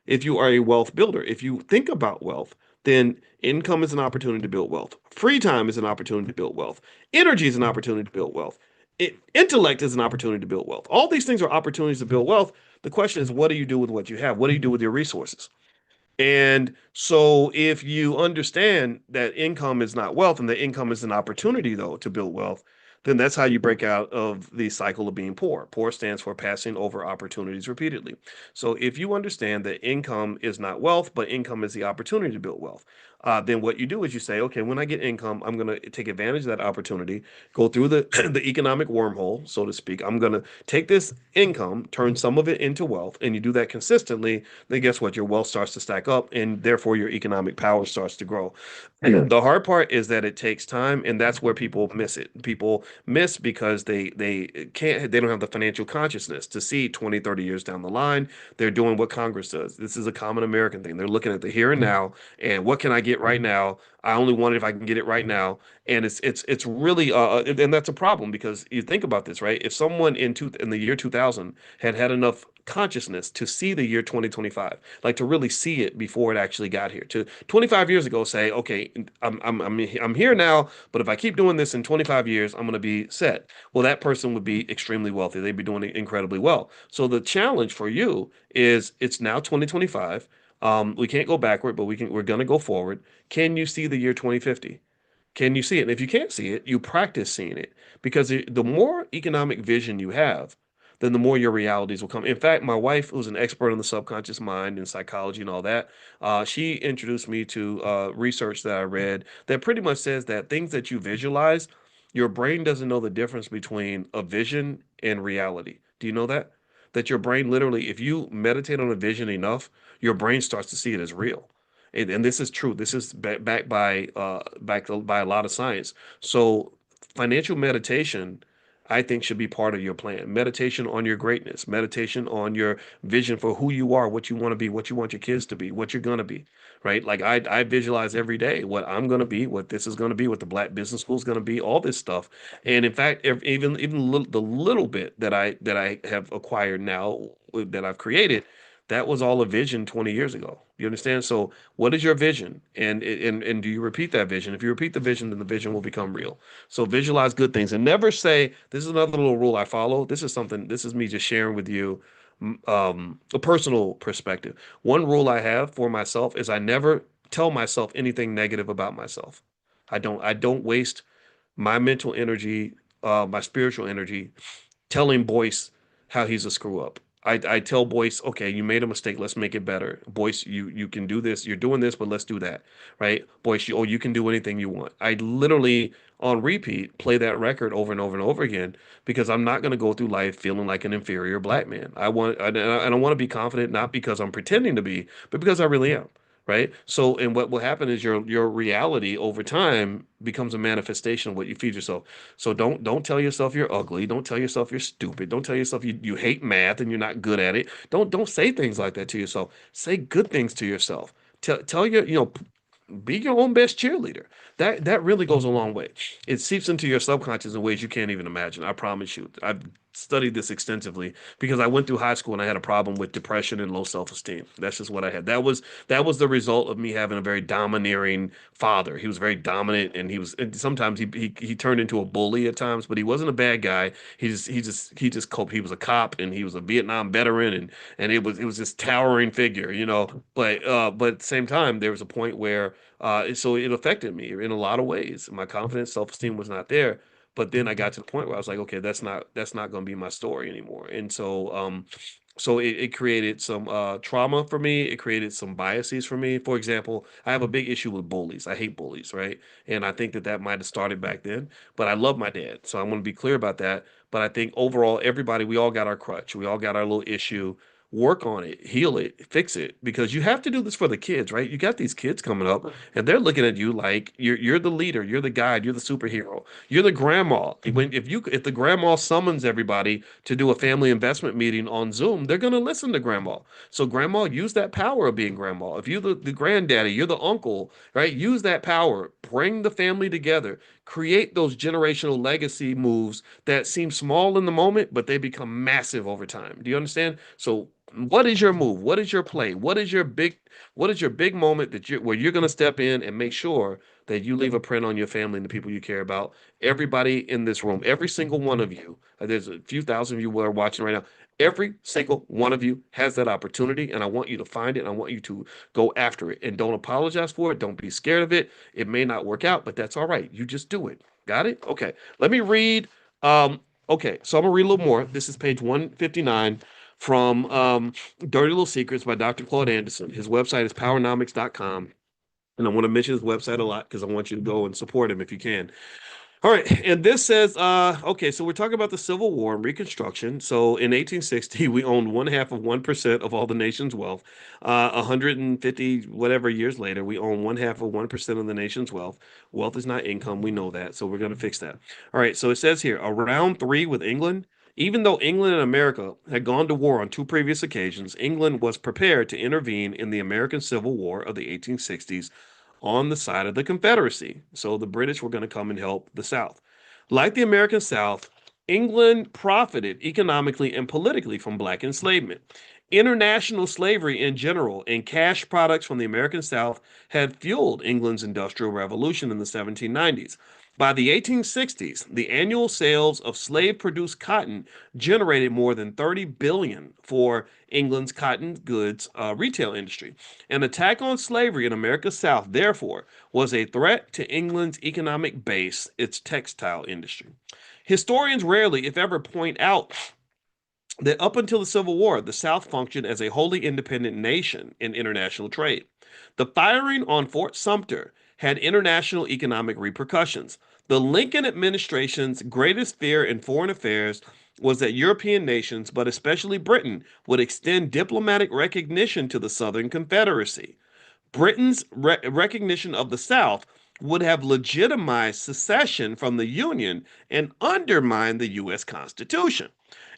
If you are a wealth builder, if you think about wealth, then income is an opportunity to build wealth. Free time is an opportunity to build wealth. Energy is an opportunity to build wealth. Intellect is an opportunity to build wealth. All these things are opportunities to build wealth. The question is, what do you do with what you have? What do you do with your resources? And so, if you understand that income is not wealth and that income is an opportunity, though, to build wealth, then that's how you break out of the cycle of being poor. Poor stands for passing over opportunities repeatedly. So, if you understand that income is not wealth, but income is the opportunity to build wealth, then what you do is you say, okay, when I get income, I'm going to take advantage of that opportunity, go through the the economic wormhole, so to speak. I'm going to take this income, turn some of it into wealth, and you do that consistently, then guess what? Your wealth starts to stack up, and therefore your economic power starts to grow. The hard part is that it takes time, and that's where people miss it. People miss because they don't have the financial consciousness to see 20, 30 years down the line. They're doing what Congress does. This is a common American thing. They're looking at the here and now, and what can I get right now? I only want it if I can get it right now. And it's really and that's a problem because you think about this, right? If someone in the year 2000 had enough consciousness to see the year 2025, like to really see it before it actually got here, to 25 years ago say, okay, I'm here now, but if I keep doing this in 25 years, I'm going to be set. Well, that person would be extremely wealthy. They'd be doing incredibly well. So the challenge for you is it's now 2025. We can't go backward, but we're going to go forward. Can you see the year 2050? Can you see it? And if you can't see it, you practice seeing it because the more economic vision you have, then the more your realities will come. In fact, my wife, who's an expert on the subconscious mind and psychology and all that, she introduced me to research that I read that pretty much says that things that you visualize, your brain doesn't know the difference between a vision and reality. Do you know that? That your brain literally, if you meditate on a vision enough, your brain starts to see it as real. And this is true. This is backed by a lot of science. So financial meditation, I think, should be part of your plan. Meditation on your greatness, meditation on your vision for who you are, what you want to be, what you want your kids to be, what you're gonna be, right? Like I visualize every day what I'm gonna be, what this is gonna be, what the Black Business School is gonna be, all this stuff. And in fact, the little bit that I have acquired now that I've created, that was all a vision 20 years ago. You understand? So what is your vision? And do you repeat that vision? If you repeat the vision, then the vision will become real. So visualize good things and never say, this is another little rule I follow. This is me just sharing with you a personal perspective. One rule I have for myself is I never tell myself anything negative about myself. I don't waste my mental energy, my spiritual energy telling Boyce how he's a screw up. I tell Boyce, okay, you made a mistake. Let's make it better. Boyce, you can do this. You're doing this, but let's do that, right? Boyce, you can do anything you want. I literally on repeat play that record over and over and over again because I'm not going to go through life feeling like an inferior black man. I want to be confident not because I'm pretending to be, but because I really am. Right. So, and what will happen is your reality over time becomes a manifestation of what you feed yourself. So don't tell yourself you're ugly. Don't tell yourself you're stupid. Don't tell yourself you hate math and you're not good at it. Don't say things like that to yourself. Say good things to yourself. Tell your, be your own best cheerleader. That really goes a long way. It seeps into your subconscious in ways you can't even imagine. I promise you. I've studied this extensively because I went through high school and I had a problem with depression and low self-esteem. That's just what I had. That was the result of me having a very domineering father. He was very dominant and and sometimes he turned into a bully at times, but he wasn't a bad guy. He just coped. He was a cop and he was a Vietnam veteran and it was this towering figure, but at the same time there was a point where so it affected me in a lot of ways. My confidence, self-esteem was not there. But then I got to the point where I was like, okay, that's not going to be my story anymore. And so it created some trauma for me. It created some biases for me. For example, I have a big issue with bullies. I hate bullies, right? And I think that might have started back then. But I love my dad, so I want to be clear about that. But I think overall, everybody, we all got our crutch. We all got our little issue. Work on it, heal it, fix it, because you have to do this for the kids, right? You got these kids coming up, and they're looking at you like you're the leader, you're the guide, you're the superhero, you're the grandma. If the grandma summons everybody to do a family investment meeting on Zoom, they're gonna listen to grandma. So grandma, use that power of being grandma. If you're the granddaddy, you're the uncle, right? Use that power. Bring the family together. Create those generational legacy moves that seem small in the moment, but they become massive over time. Do you understand? So what is your move? What is your play? What is your big moment where you're going to step in and make sure that you leave a print on your family and the people you care about? Everybody in this room, every single one of you, there's a few thousand of you who are watching right now. Every single one of you has that opportunity, and I want you to find it. I want you to go after it, and don't apologize for it. Don't be scared of it. It may not work out, but that's all right. You just do it. Got it? Okay. Let me read. Okay, so I'm gonna read a little more. This is page 159 from Dirty Little Secrets by Dr. Claude Anderson. His website is powernomics.com. And I want to mention his website a lot because I want you to go and support him if you can. All right, and this says, okay, so we're talking about the Civil War and Reconstruction. So in 1860, we owned 1/2 of 1% of all the nation's wealth. 150 whatever years later, we own 1/2 of 1% of the nation's wealth. Wealth is not income, we know that, so we're going to fix that. All right, so it says here, around three with England. Even though England and America had gone to war on two previous occasions, England was prepared to intervene in the American Civil War of the 1860s on the side of the Confederacy. So the British were going to come and help the South. Like the American South, England profited economically and politically from black enslavement. International slavery in general and cash products from the American South had fueled England's Industrial Revolution in the 1790s. By the 1860s, the annual sales of slave-produced cotton generated more than 30 billion for England's cotton goods retail industry. An attack on slavery in America's South, therefore, was a threat to England's economic base, its textile industry. Historians rarely, if ever, point out that up until the Civil War, the South functioned as a wholly independent nation in international trade. The firing on Fort Sumter had international economic repercussions. The Lincoln administration's greatest fear in foreign affairs was that European nations, but especially Britain, would extend diplomatic recognition to the Southern Confederacy. Britain's recognition of the South would have legitimized secession from the Union and undermined the U.S. Constitution.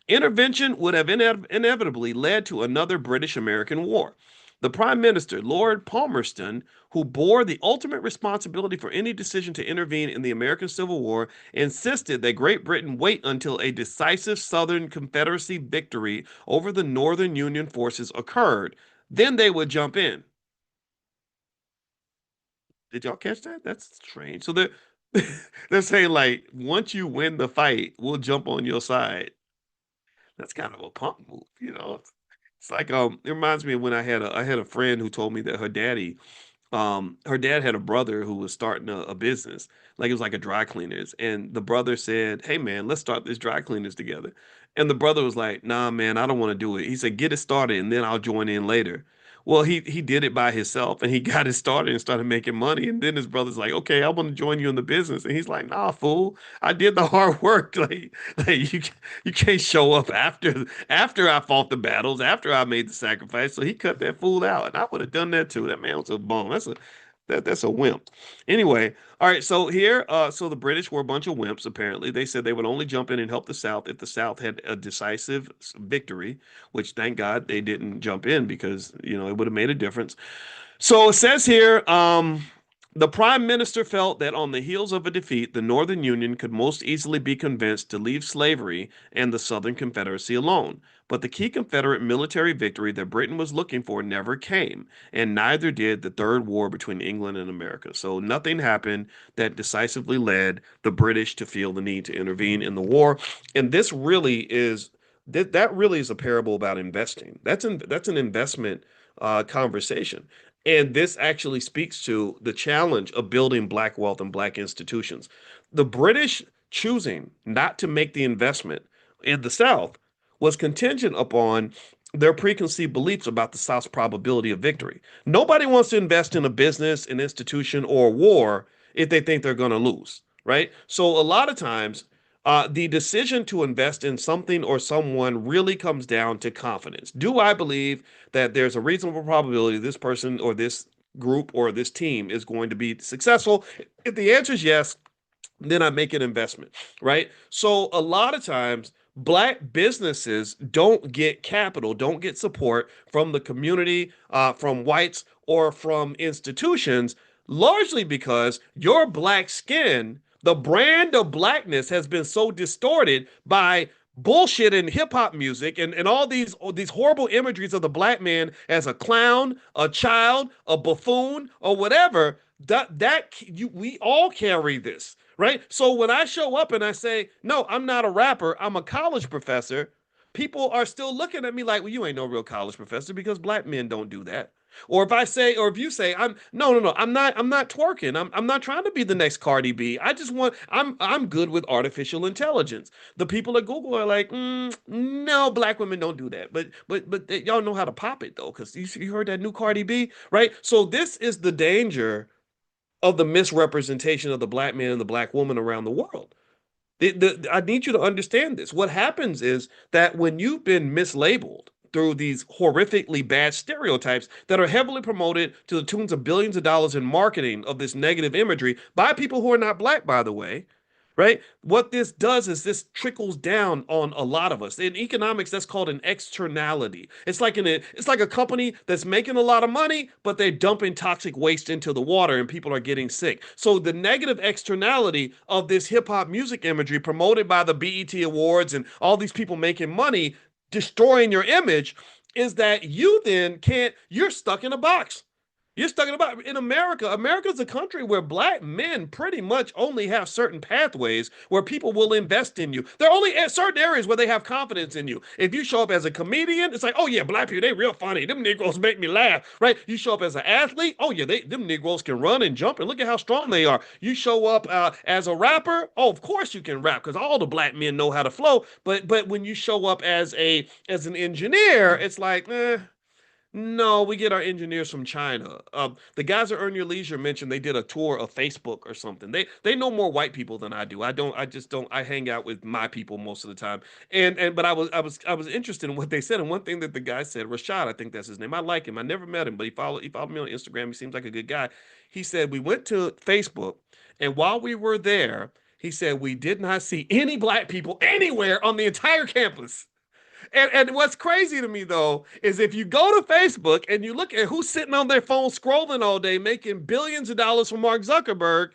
Intervention would have inevitably led to another British American War. The Prime Minister, Lord Palmerston, who bore the ultimate responsibility for any decision to intervene in the American Civil War, insisted that Great Britain wait until a decisive Southern Confederacy victory over the Northern Union forces occurred. Then they would jump in. Did y'all catch that? That's strange. So they're saying like once you win the fight, we'll jump on your side. That's kind of a punk move, you know. It's like it reminds me of when I had a friend who told me that her dad had a brother who was starting a business, like it was like a dry cleaners, and the brother said, "Hey man, let's start this dry cleaners together." And the brother was like, "Nah, man, I don't want to do it." He said, "Get it started, and then I'll join in later." Well, he did it by himself, and he got it started and started making money. And then his brother's like, "Okay, I want to join you in the business," and he's like, "Nah, fool, I did the hard work. Like you can't show up after I fought the battles, after I made the sacrifice." So he cut that fool out, and I would have done that too. That man was a bum. That's a wimp. Anyway, all right. So here, so the British were a bunch of wimps. Apparently, they said they would only jump in and help the South if the South had a decisive victory. Which, thank God, they didn't jump in because it would have made a difference. So it says here, the prime minister felt that on the heels of a defeat, the Northern Union could most easily be convinced to leave slavery and the Southern Confederacy alone. But the key Confederate military victory that Britain was looking for never came, and neither did the Third War between England and America. So nothing happened that decisively led the British to feel the need to intervene in the war. And this really is that really is a parable about investing. That's an investment conversation. And this actually speaks to the challenge of building black wealth and black institutions. The British choosing not to make the investment in the South was contingent upon their preconceived beliefs about the South's probability of victory. Nobody wants to invest in a business, an institution, or a war if they think they're going to lose, right? So a lot of times, the decision to invest in something or someone really comes down to confidence. Do I believe that there's a reasonable probability this person or this group or this team is going to be successful? If the answer is yes, then I make an investment, right? So a lot of times, black businesses don't get capital, don't get support from the community, from whites, or from institutions, largely because your black skin, the brand of blackness, has been so distorted by bullshit in hip hop music and all these horrible imageries of the black man as a clown, a child, a buffoon, or whatever. We all carry this, right? So when I show up and I say, "No, I'm not a rapper, I'm a college professor," people are still looking at me like, "Well, you ain't no real college professor because black men don't do that." Or if I say, or if you say, "I'm no, no, no, I'm not twerking. I'm not trying to be the next Cardi B. I just want, I'm good with artificial intelligence." The people at Google are like, "No, black women don't do that." But y'all know how to pop it though, because you heard that new Cardi B, right? So this is the danger of the misrepresentation of the black man and the black woman around the world. I need you to understand this. What happens is that when you've been mislabeled through these horrifically bad stereotypes that are heavily promoted to the tunes of billions of dollars in marketing of this negative imagery by people who are not black, by the way, right? What this does is this trickles down on a lot of us. In economics, that's called an externality. It's like a company that's making a lot of money, but they're dumping toxic waste into the water and people are getting sick. So the negative externality of this hip hop music imagery promoted by the BET Awards and all these people making money, destroying your image, is that you then can't, you're stuck in a box. You're stuck in America. America's a country where black men pretty much only have certain pathways where people will invest in you. There are only certain areas where they have confidence in you. If you show up as a comedian, it's like, oh yeah, black people, they real funny. Them Negroes make me laugh, right? You show up as an athlete, oh yeah, them Negroes can run and jump and look at how strong they are. You show up as a rapper, oh of course you can rap because all the black men know how to flow. But when you show up as an engineer, it's like, no, we get our engineers from China. The guys at Earn Your Leisure mentioned they did a tour of Facebook or something. They know more white people than I do. I don't. I just don't. I hang out with my people most of the time. And but I was interested in what they said. And one thing that the guy said, Rashad, I think that's his name. I like him. I never met him, but he followed me on Instagram. He seems like a good guy. He said we went to Facebook, and while we were there, he said we did not see any black people anywhere on the entire campus. And what's crazy to me though is if you go to Facebook and you look at who's sitting on their phone scrolling all day making billions of dollars from Mark Zuckerberg,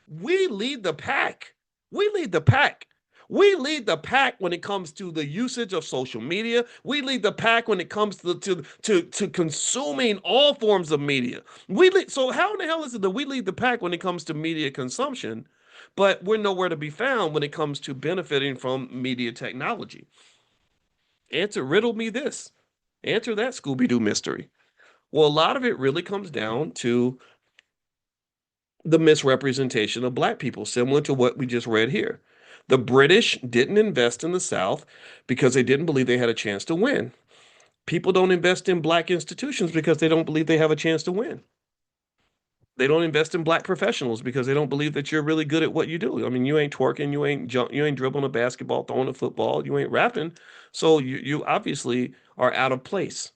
we lead the pack. We lead the pack. We lead the pack when it comes to the usage of social media. We lead the pack when it comes to consuming all forms of media. So how in the hell is it that we lead the pack when it comes to media consumption, but we're nowhere to be found when it comes to benefiting from media technology? Riddle me this. Answer that Scooby Doo mystery. Well, a lot of it really comes down to the misrepresentation of black people, similar to what we just read here. The British didn't invest in the South because they didn't believe they had a chance to win. People don't invest in black institutions because they don't believe they have a chance to win. They don't invest in black professionals because they don't believe that you're really good at what you do. I mean, you ain't twerking, you ain't dribbling a basketball, throwing a football, you ain't rapping. So you obviously are out of place.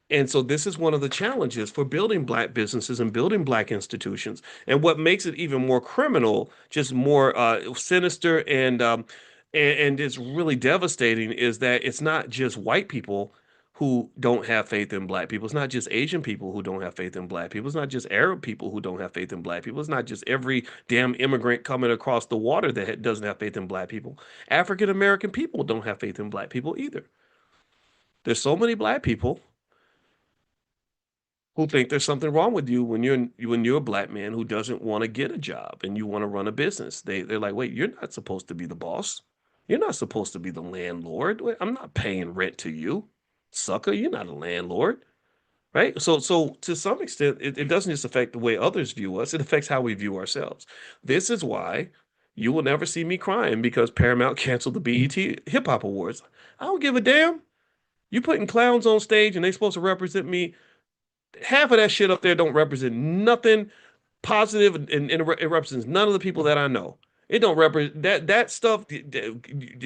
And so this is one of the challenges for building black businesses and building black institutions. And what makes it even more criminal, just more sinister and it's really devastating is that it's not just white people who don't have faith in black people. It's not just Asian people who don't have faith in black people. It's not just Arab people who don't have faith in black people. It's not just every damn immigrant coming across the water that doesn't have faith in black people. African American people don't have faith in black people either. There's so many black people who think there's something wrong with you when you're a black man who doesn't want to get a job and you want to run a business. They're like, wait, you're not supposed to be the boss. You're not supposed to be the landlord. Wait, I'm not paying rent to you, sucker. You're not a landlord, right? So to some extent, it doesn't just affect the way others view us. It affects how we view ourselves. This is why you will never see me crying because Paramount canceled the BET Hip Hop Awards. I don't give a damn. You putting clowns on stage and they supposed to represent me. Half of that shit up there don't represent nothing positive, and it represents none of the people that I know. It don't represent that stuff.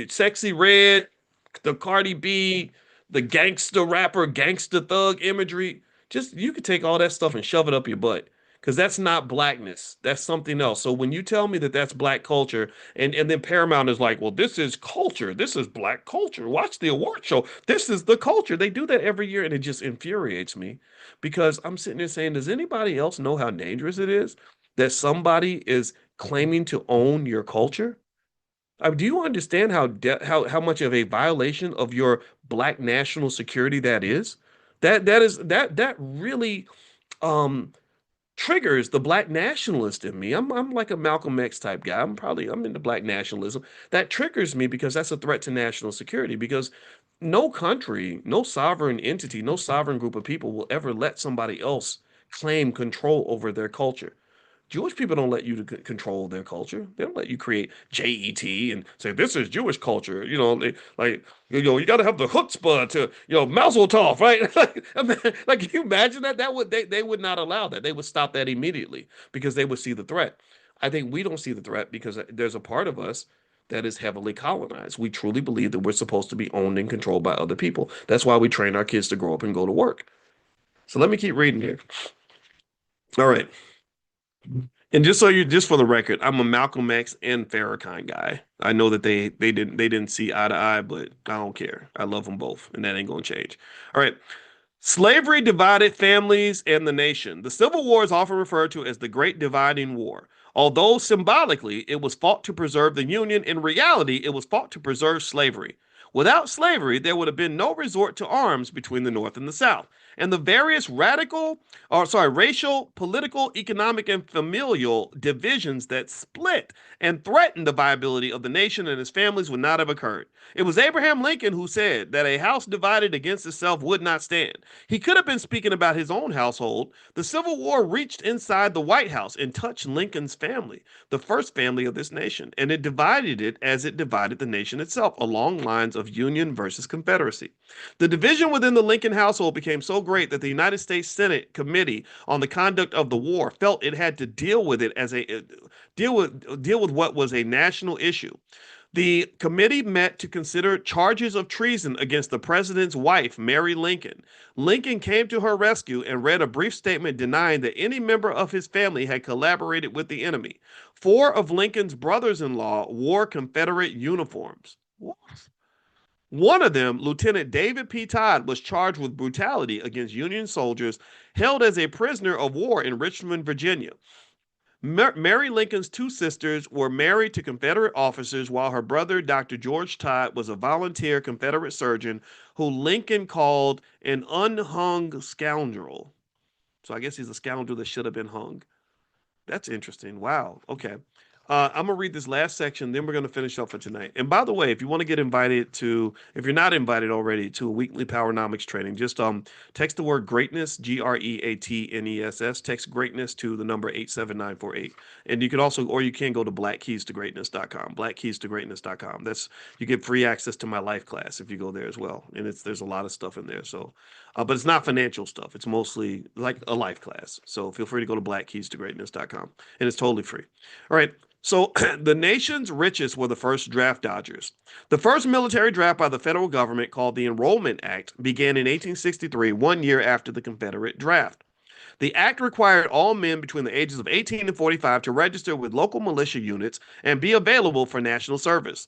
Sexy Red, the Cardi B, the gangster rapper, gangster thug imagery. Just you could take all that stuff and shove it up your butt because that's not blackness. That's something else. So when you tell me that that's black culture, and then Paramount is like, well, this is culture. This is black culture. Watch the award show. This is the culture. They do that every year, and it just infuriates me because I'm sitting there saying, does anybody else know how dangerous it is that somebody is claiming to own your culture? Do you understand how much of a violation of your black national security that is? That really um triggers the black nationalist in me. I'm like a Malcolm X type guy. I'm into black nationalism. That triggers me because that's a threat to national security because no country, no sovereign entity, no sovereign group of people will ever let somebody else claim control over their culture. Jewish people don't let you to control their culture. They don't let you create JET and say this is Jewish culture. You got to have the chutzpah to Mazel Tov, right? like, can you imagine that? They would not allow that. They would stop that immediately because they would see the threat. I think we don't see the threat because there's a part of us that is heavily colonized. We truly believe that we're supposed to be owned and controlled by other people. That's why we train our kids to grow up and go to work. So let me keep reading here. All right. And just for the record, I'm a Malcolm X and Farrakhan guy. I know that they didn't see eye to eye, but I don't care. I love them both, and that ain't gonna change. All right. Slavery divided families and the nation. The Civil War is often referred to as the Great Dividing War. Although symbolically it was fought to preserve the Union, in reality it was fought to preserve slavery. Without slavery, there would have been no resort to arms between the North and the South. and the various racial, political, economic, and familial divisions that split and threatened the viability of the nation and its families would not have occurred. It was Abraham Lincoln who said that a house divided against itself would not stand. He could have been speaking about his own household. The Civil War reached inside the White House and touched Lincoln's family, the first family of this nation, and it divided it as it divided the nation itself along lines of Union versus Confederacy. The division within the Lincoln household became so great that the United States Senate Committee on the Conduct of the War felt it had to deal with it as a deal with what was a national issue. The committee met to consider charges of treason against the president's wife, Mary Lincoln. Lincoln came to her rescue and read a brief statement denying that any member of his family had collaborated with the enemy. Four of Lincoln's brothers in law wore Confederate uniforms. One of them, Lieutenant David P. Todd, was charged with brutality against Union soldiers held as a prisoner of war in Richmond, Virginia. Mary Lincoln's two sisters were married to Confederate officers, while her brother, Dr. George Todd, was a volunteer Confederate surgeon who Lincoln called an unhung scoundrel. So I guess he's a scoundrel that should have been hung. That's interesting. Wow. Okay. I'm gonna read this last section, then we're gonna finish up for tonight. And by the way, if you want to get invited to, if you're not invited already to a weekly Powernomics training, just text the word greatness, GREATNESS, text greatness to the number 87948. And you can also, or you can go to blackkeystogreatness.com, blackkeystogreatness.com. That's, you get free access to my life class if you go there as well. And there's a lot of stuff in there. So but it's not financial stuff. It's mostly like a life class. So feel free to go to blackkeystogreatness.com, and it's totally free. All right. So the nation's richest were the first draft dodgers. The first military draft by the federal government, called the Enrollment Act, began in 1863, 1 year after the Confederate draft. The act required all men between the ages of 18 and 45 to register with local militia units and be available for national service.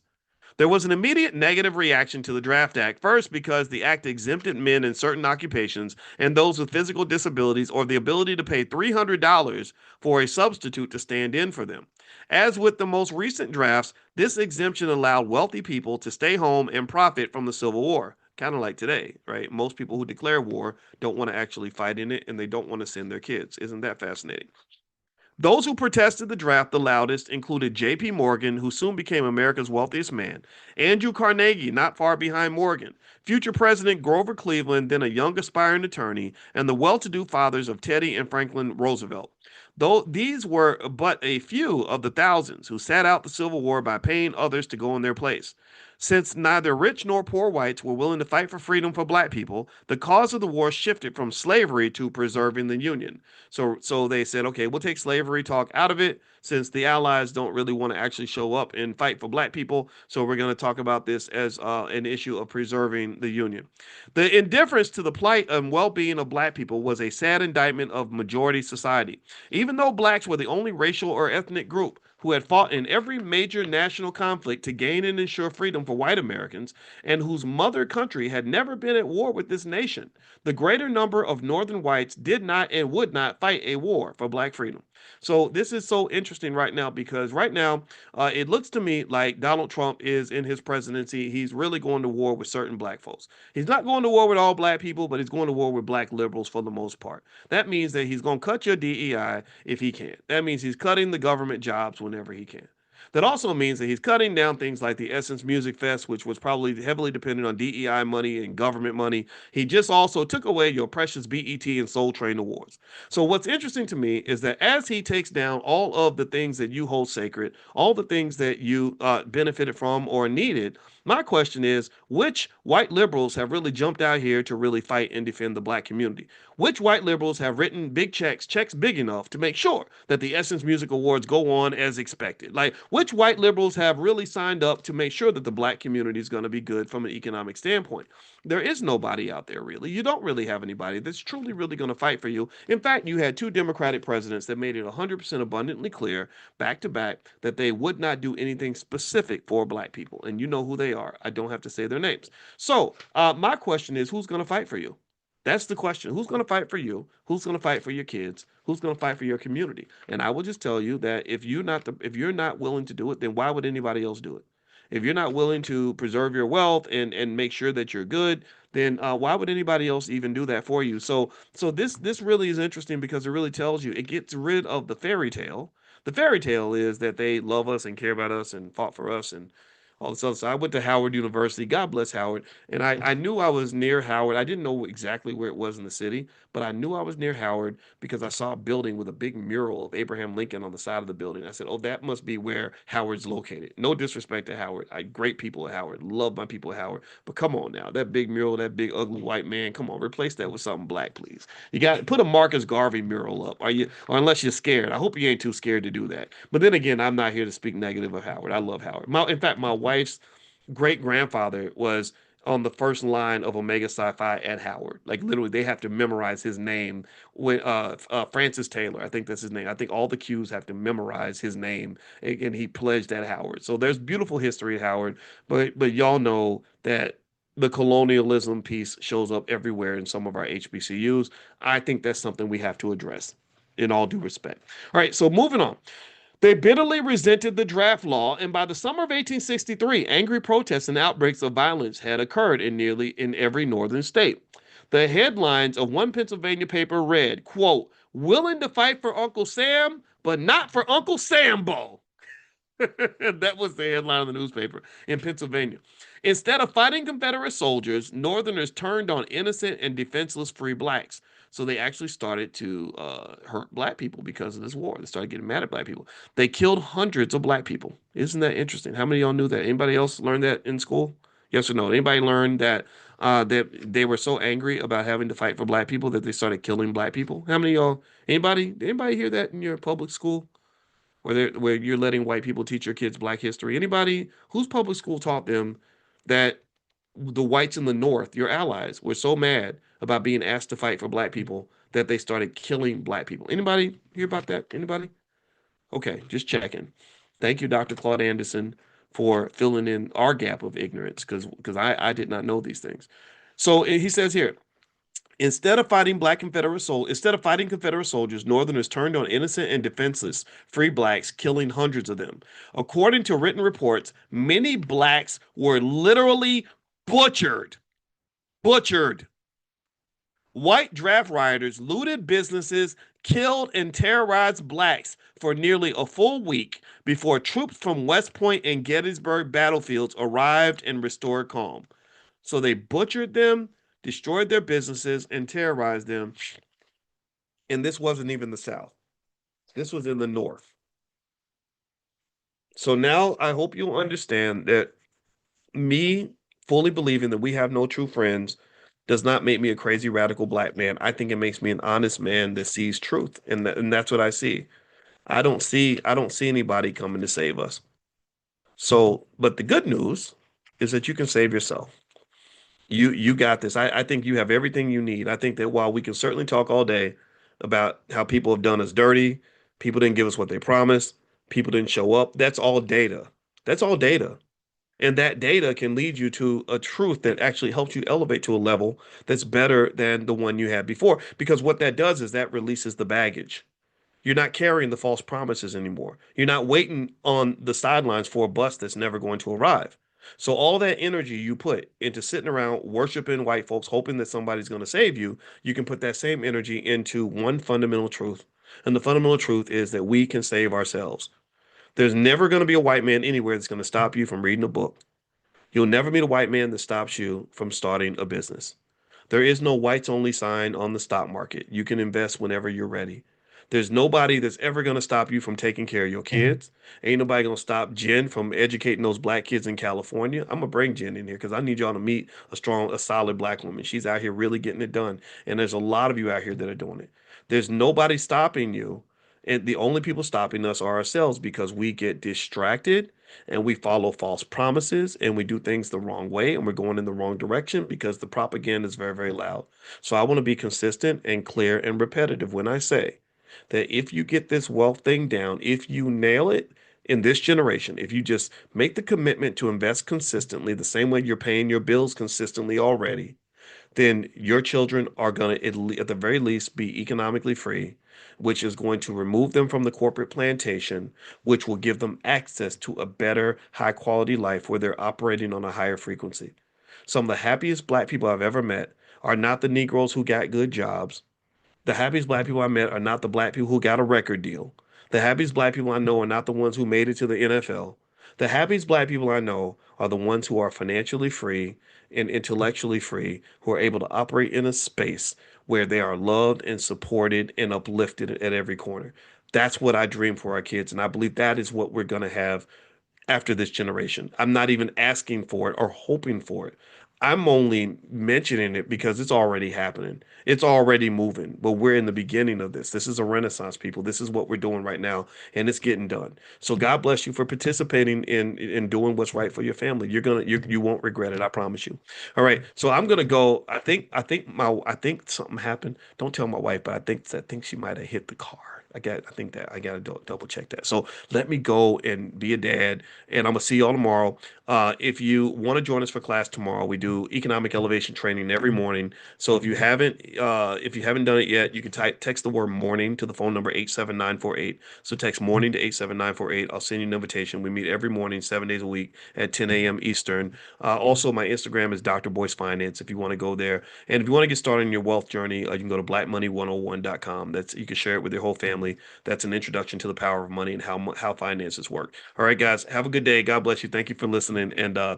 There was an immediate negative reaction to the Draft Act, first because the act exempted men in certain occupations and those with physical disabilities or the ability to pay $300 for a substitute to stand in for them. As with the most recent drafts, this exemption allowed wealthy people to stay home and profit from the Civil War. Kind of like today, right? Most people who declare war don't want to actually fight in it, and they don't want to send their kids. Isn't that fascinating? Those who protested the draft the loudest included J.P. Morgan, who soon became America's wealthiest man, Andrew Carnegie, not far behind Morgan, future President Grover Cleveland, then a young aspiring attorney, and the well to do fathers of Teddy and Franklin Roosevelt. Though these were but a few of the thousands who sat out the Civil War by paying others to go in their place. Since neither rich nor poor whites were willing to fight for freedom for black people, the cause of the war shifted from slavery to preserving the Union. So they said, okay, we'll take slavery talk out of it since the Allies don't really want to actually show up and fight for black people. So we're going to talk about this as an issue of preserving the Union. The indifference to the plight and well-being of black people was a sad indictment of majority society. Even though blacks were the only racial or ethnic group who had fought in every major national conflict to gain and ensure freedom for white Americans, and whose mother country had never been at war with this nation, the greater number of northern whites did not and would not fight a war for black freedom. So this is so interesting right now because right now it looks to me like Donald Trump is in his presidency. He's really going to war with certain black folks. He's not going to war with all black people, but he's going to war with black liberals for the most part. That means that he's going to cut your DEI if he can. That means he's cutting the government jobs whenever he can. That also means that he's cutting down things like the Essence Music Fest, which was probably heavily dependent on DEI money and government money. He just also took away your precious BET and Soul Train awards. So what's interesting to me is that as he takes down all of the things that you hold sacred, all the things that you benefited from or needed, my question is, which white liberals have really jumped out here to really fight and defend the black community? Which white liberals have written big checks big enough to make sure that the Essence Music Awards go on as expected? Like, which white liberals have really signed up to make sure that the black community is going to be good from an economic standpoint? There is nobody out there really. You don't really have anybody that's truly, really going to fight for you. In fact, you had two Democratic presidents that made it 100% abundantly clear back to back that they would not do anything specific for black people. And you know who they are. I don't have to say their names. So my question is, who's going to fight for you? That's the question. Who's going to fight for you? Who's going to fight for your kids? Who's going to fight for your community? And I will just tell you that if you're not willing to do it, then why would anybody else do it? If you're not willing to preserve your wealth and make sure that you're good, then why would anybody else even do that for you? So this really is interesting because it really tells you it gets rid of the fairy tale. The fairy tale is that they love us and care about us and fought for us and all this other stuff. I went to Howard University. God bless Howard. And I knew I was near Howard. I didn't know exactly where it was in the city, but I knew I was near Howard because I saw a building with a big mural of Abraham Lincoln on the side of the building. I said, "Oh, that must be where Howard's located." No disrespect to Howard. I great people at Howard. Love my people at Howard. But come on now, that big mural, that big ugly white man. Come on, replace that with something black, please. You got put a Marcus Garvey mural up. Are you? Or unless you're scared. I hope you ain't too scared to do that. But then again, I'm not here to speak negative of Howard. I love Howard. In fact, my wife's great grandfather was on the first line of Omega Sci-Fi at Howard. Like literally, they have to memorize his name. When Francis Taylor, I think that's his name. I think all the Qs have to memorize his name, and he pledged at Howard. So there's beautiful history at Howard, but y'all know that the colonialism piece shows up everywhere in some of our HBCUs. I think that's something we have to address. In all due respect. All right, so moving on. They bitterly resented the draft law, and by the summer of 1863, angry protests and outbreaks of violence had occurred in nearly in every northern state. The headlines of one Pennsylvania paper read, quote, "Willing to fight for Uncle Sam, but not for Uncle Sambo." That was the headline of the newspaper in Pennsylvania. Instead of fighting Confederate soldiers, Northerners turned on innocent and defenseless free blacks. So they actually started to hurt black people because of this war. They started getting mad at black people. They killed hundreds of black people. Isn't that interesting? How many of y'all knew that? Anybody else learned that in school? Yes or no? Anybody learned that they were so angry about having to fight for black people that they started killing black people? How many of y'all? Anybody hear that in your public school? Where you're letting white people teach your kids black history. Anybody whose public school taught them that the whites in the North, your allies, were so mad about being asked to fight for black people that they started killing black people. Anybody hear about that? Anybody? Okay, just checking. Thank you, Dr. Claude Anderson, for filling in our gap of ignorance because I did not know these things. So he says here, instead of fighting Confederate soldiers, Northerners turned on innocent and defenseless free blacks, killing hundreds of them. According to written reports, many blacks were literally butchered. Butchered. White draft rioters looted businesses, killed and terrorized blacks for nearly a full week before troops from West Point and Gettysburg battlefields arrived and restored calm. So they butchered them, destroyed their businesses, and terrorized them. And this wasn't even the South. This was in the North. So now I hope you'll understand that me fully believing that we have no true friends does not make me a crazy radical black man. I think it makes me an honest man that sees truth, and that's what I see. I don't see anybody coming to save us. So, but the good news is that you can save yourself. You got this. I think you have everything you need. I think that while we can certainly talk all day about how people have done us dirty, people didn't give us what they promised, people didn't show up, that's all data. That's all data. And that data can lead you to a truth that actually helps you elevate to a level that's better than the one you had before. Because what that does is that releases the baggage. You're not carrying the false promises anymore. You're not waiting on the sidelines for a bus that's never going to arrive. So all that energy you put into sitting around worshiping white folks, hoping that somebody's going to save you, you can put that same energy into one fundamental truth. And the fundamental truth is that we can save ourselves. There's never going to be a white man anywhere that's going to stop you from reading a book. You'll never meet a white man that stops you from starting a business. There is no whites only sign on the stock market. You can invest whenever you're ready. There's nobody that's ever going to stop you from taking care of your kids. Ain't nobody going to stop Jen from educating those black kids in California. I'm going to bring Jen in here because I need y'all to meet a solid black woman. She's out here really getting it done. And there's a lot of you out here that are doing it. There's nobody stopping you. And the only people stopping us are ourselves because we get distracted and we follow false promises and we do things the wrong way and we're going in the wrong direction because the propaganda is very, very loud. So I want to be consistent and clear and repetitive when I say that if you get this wealth thing down, if you nail it in this generation, if you just make the commitment to invest consistently, the same way you're paying your bills consistently already, then your children are going to, at the very least, be economically free. which is going to remove them from the corporate plantation, which will give them access to a better, high quality life where they're operating on a higher frequency. Some of the happiest black people I've ever met are not the Negroes who got good jobs. The happiest black people I met are not the black people who got a record deal. The happiest black people I know are not the ones who made it to the NFL. The happiest black people I know are the ones who are financially free and intellectually free, who are able to operate in a space where they are loved and supported and uplifted at every corner. That's what I dream for our kids. And I believe that is what we're going to have after this generation. I'm not even asking for it or hoping for it. I'm only mentioning it because it's already happening. It's already moving, but we're in the beginning of this. This is a renaissance, people. This is what we're doing right now, and it's getting done. So God bless you for participating in doing what's right for your family. You won't regret it. I promise you. All right. So I'm gonna go. I think something happened. Don't tell my wife, but I think she might have hit the car. I think that I gotta double check that. So let me go and be a dad, and I'm gonna see y'all tomorrow. If you want to join us for class tomorrow, we do economic elevation training every morning. So if you haven't done it yet, you can text the word morning to the phone number 87948. So text morning to 87948. I'll send you an invitation. We meet every morning, 7 days a week at 10 a.m. Eastern. Also, my Instagram is Dr. Boyce Finance if you want to go there. And if you want to get started in your wealth journey, you can go to blackmoney101.com. You can share it with your whole family. That's an introduction to the power of money and how finances work. All right, guys, have a good day. God bless you. Thank you for listening. And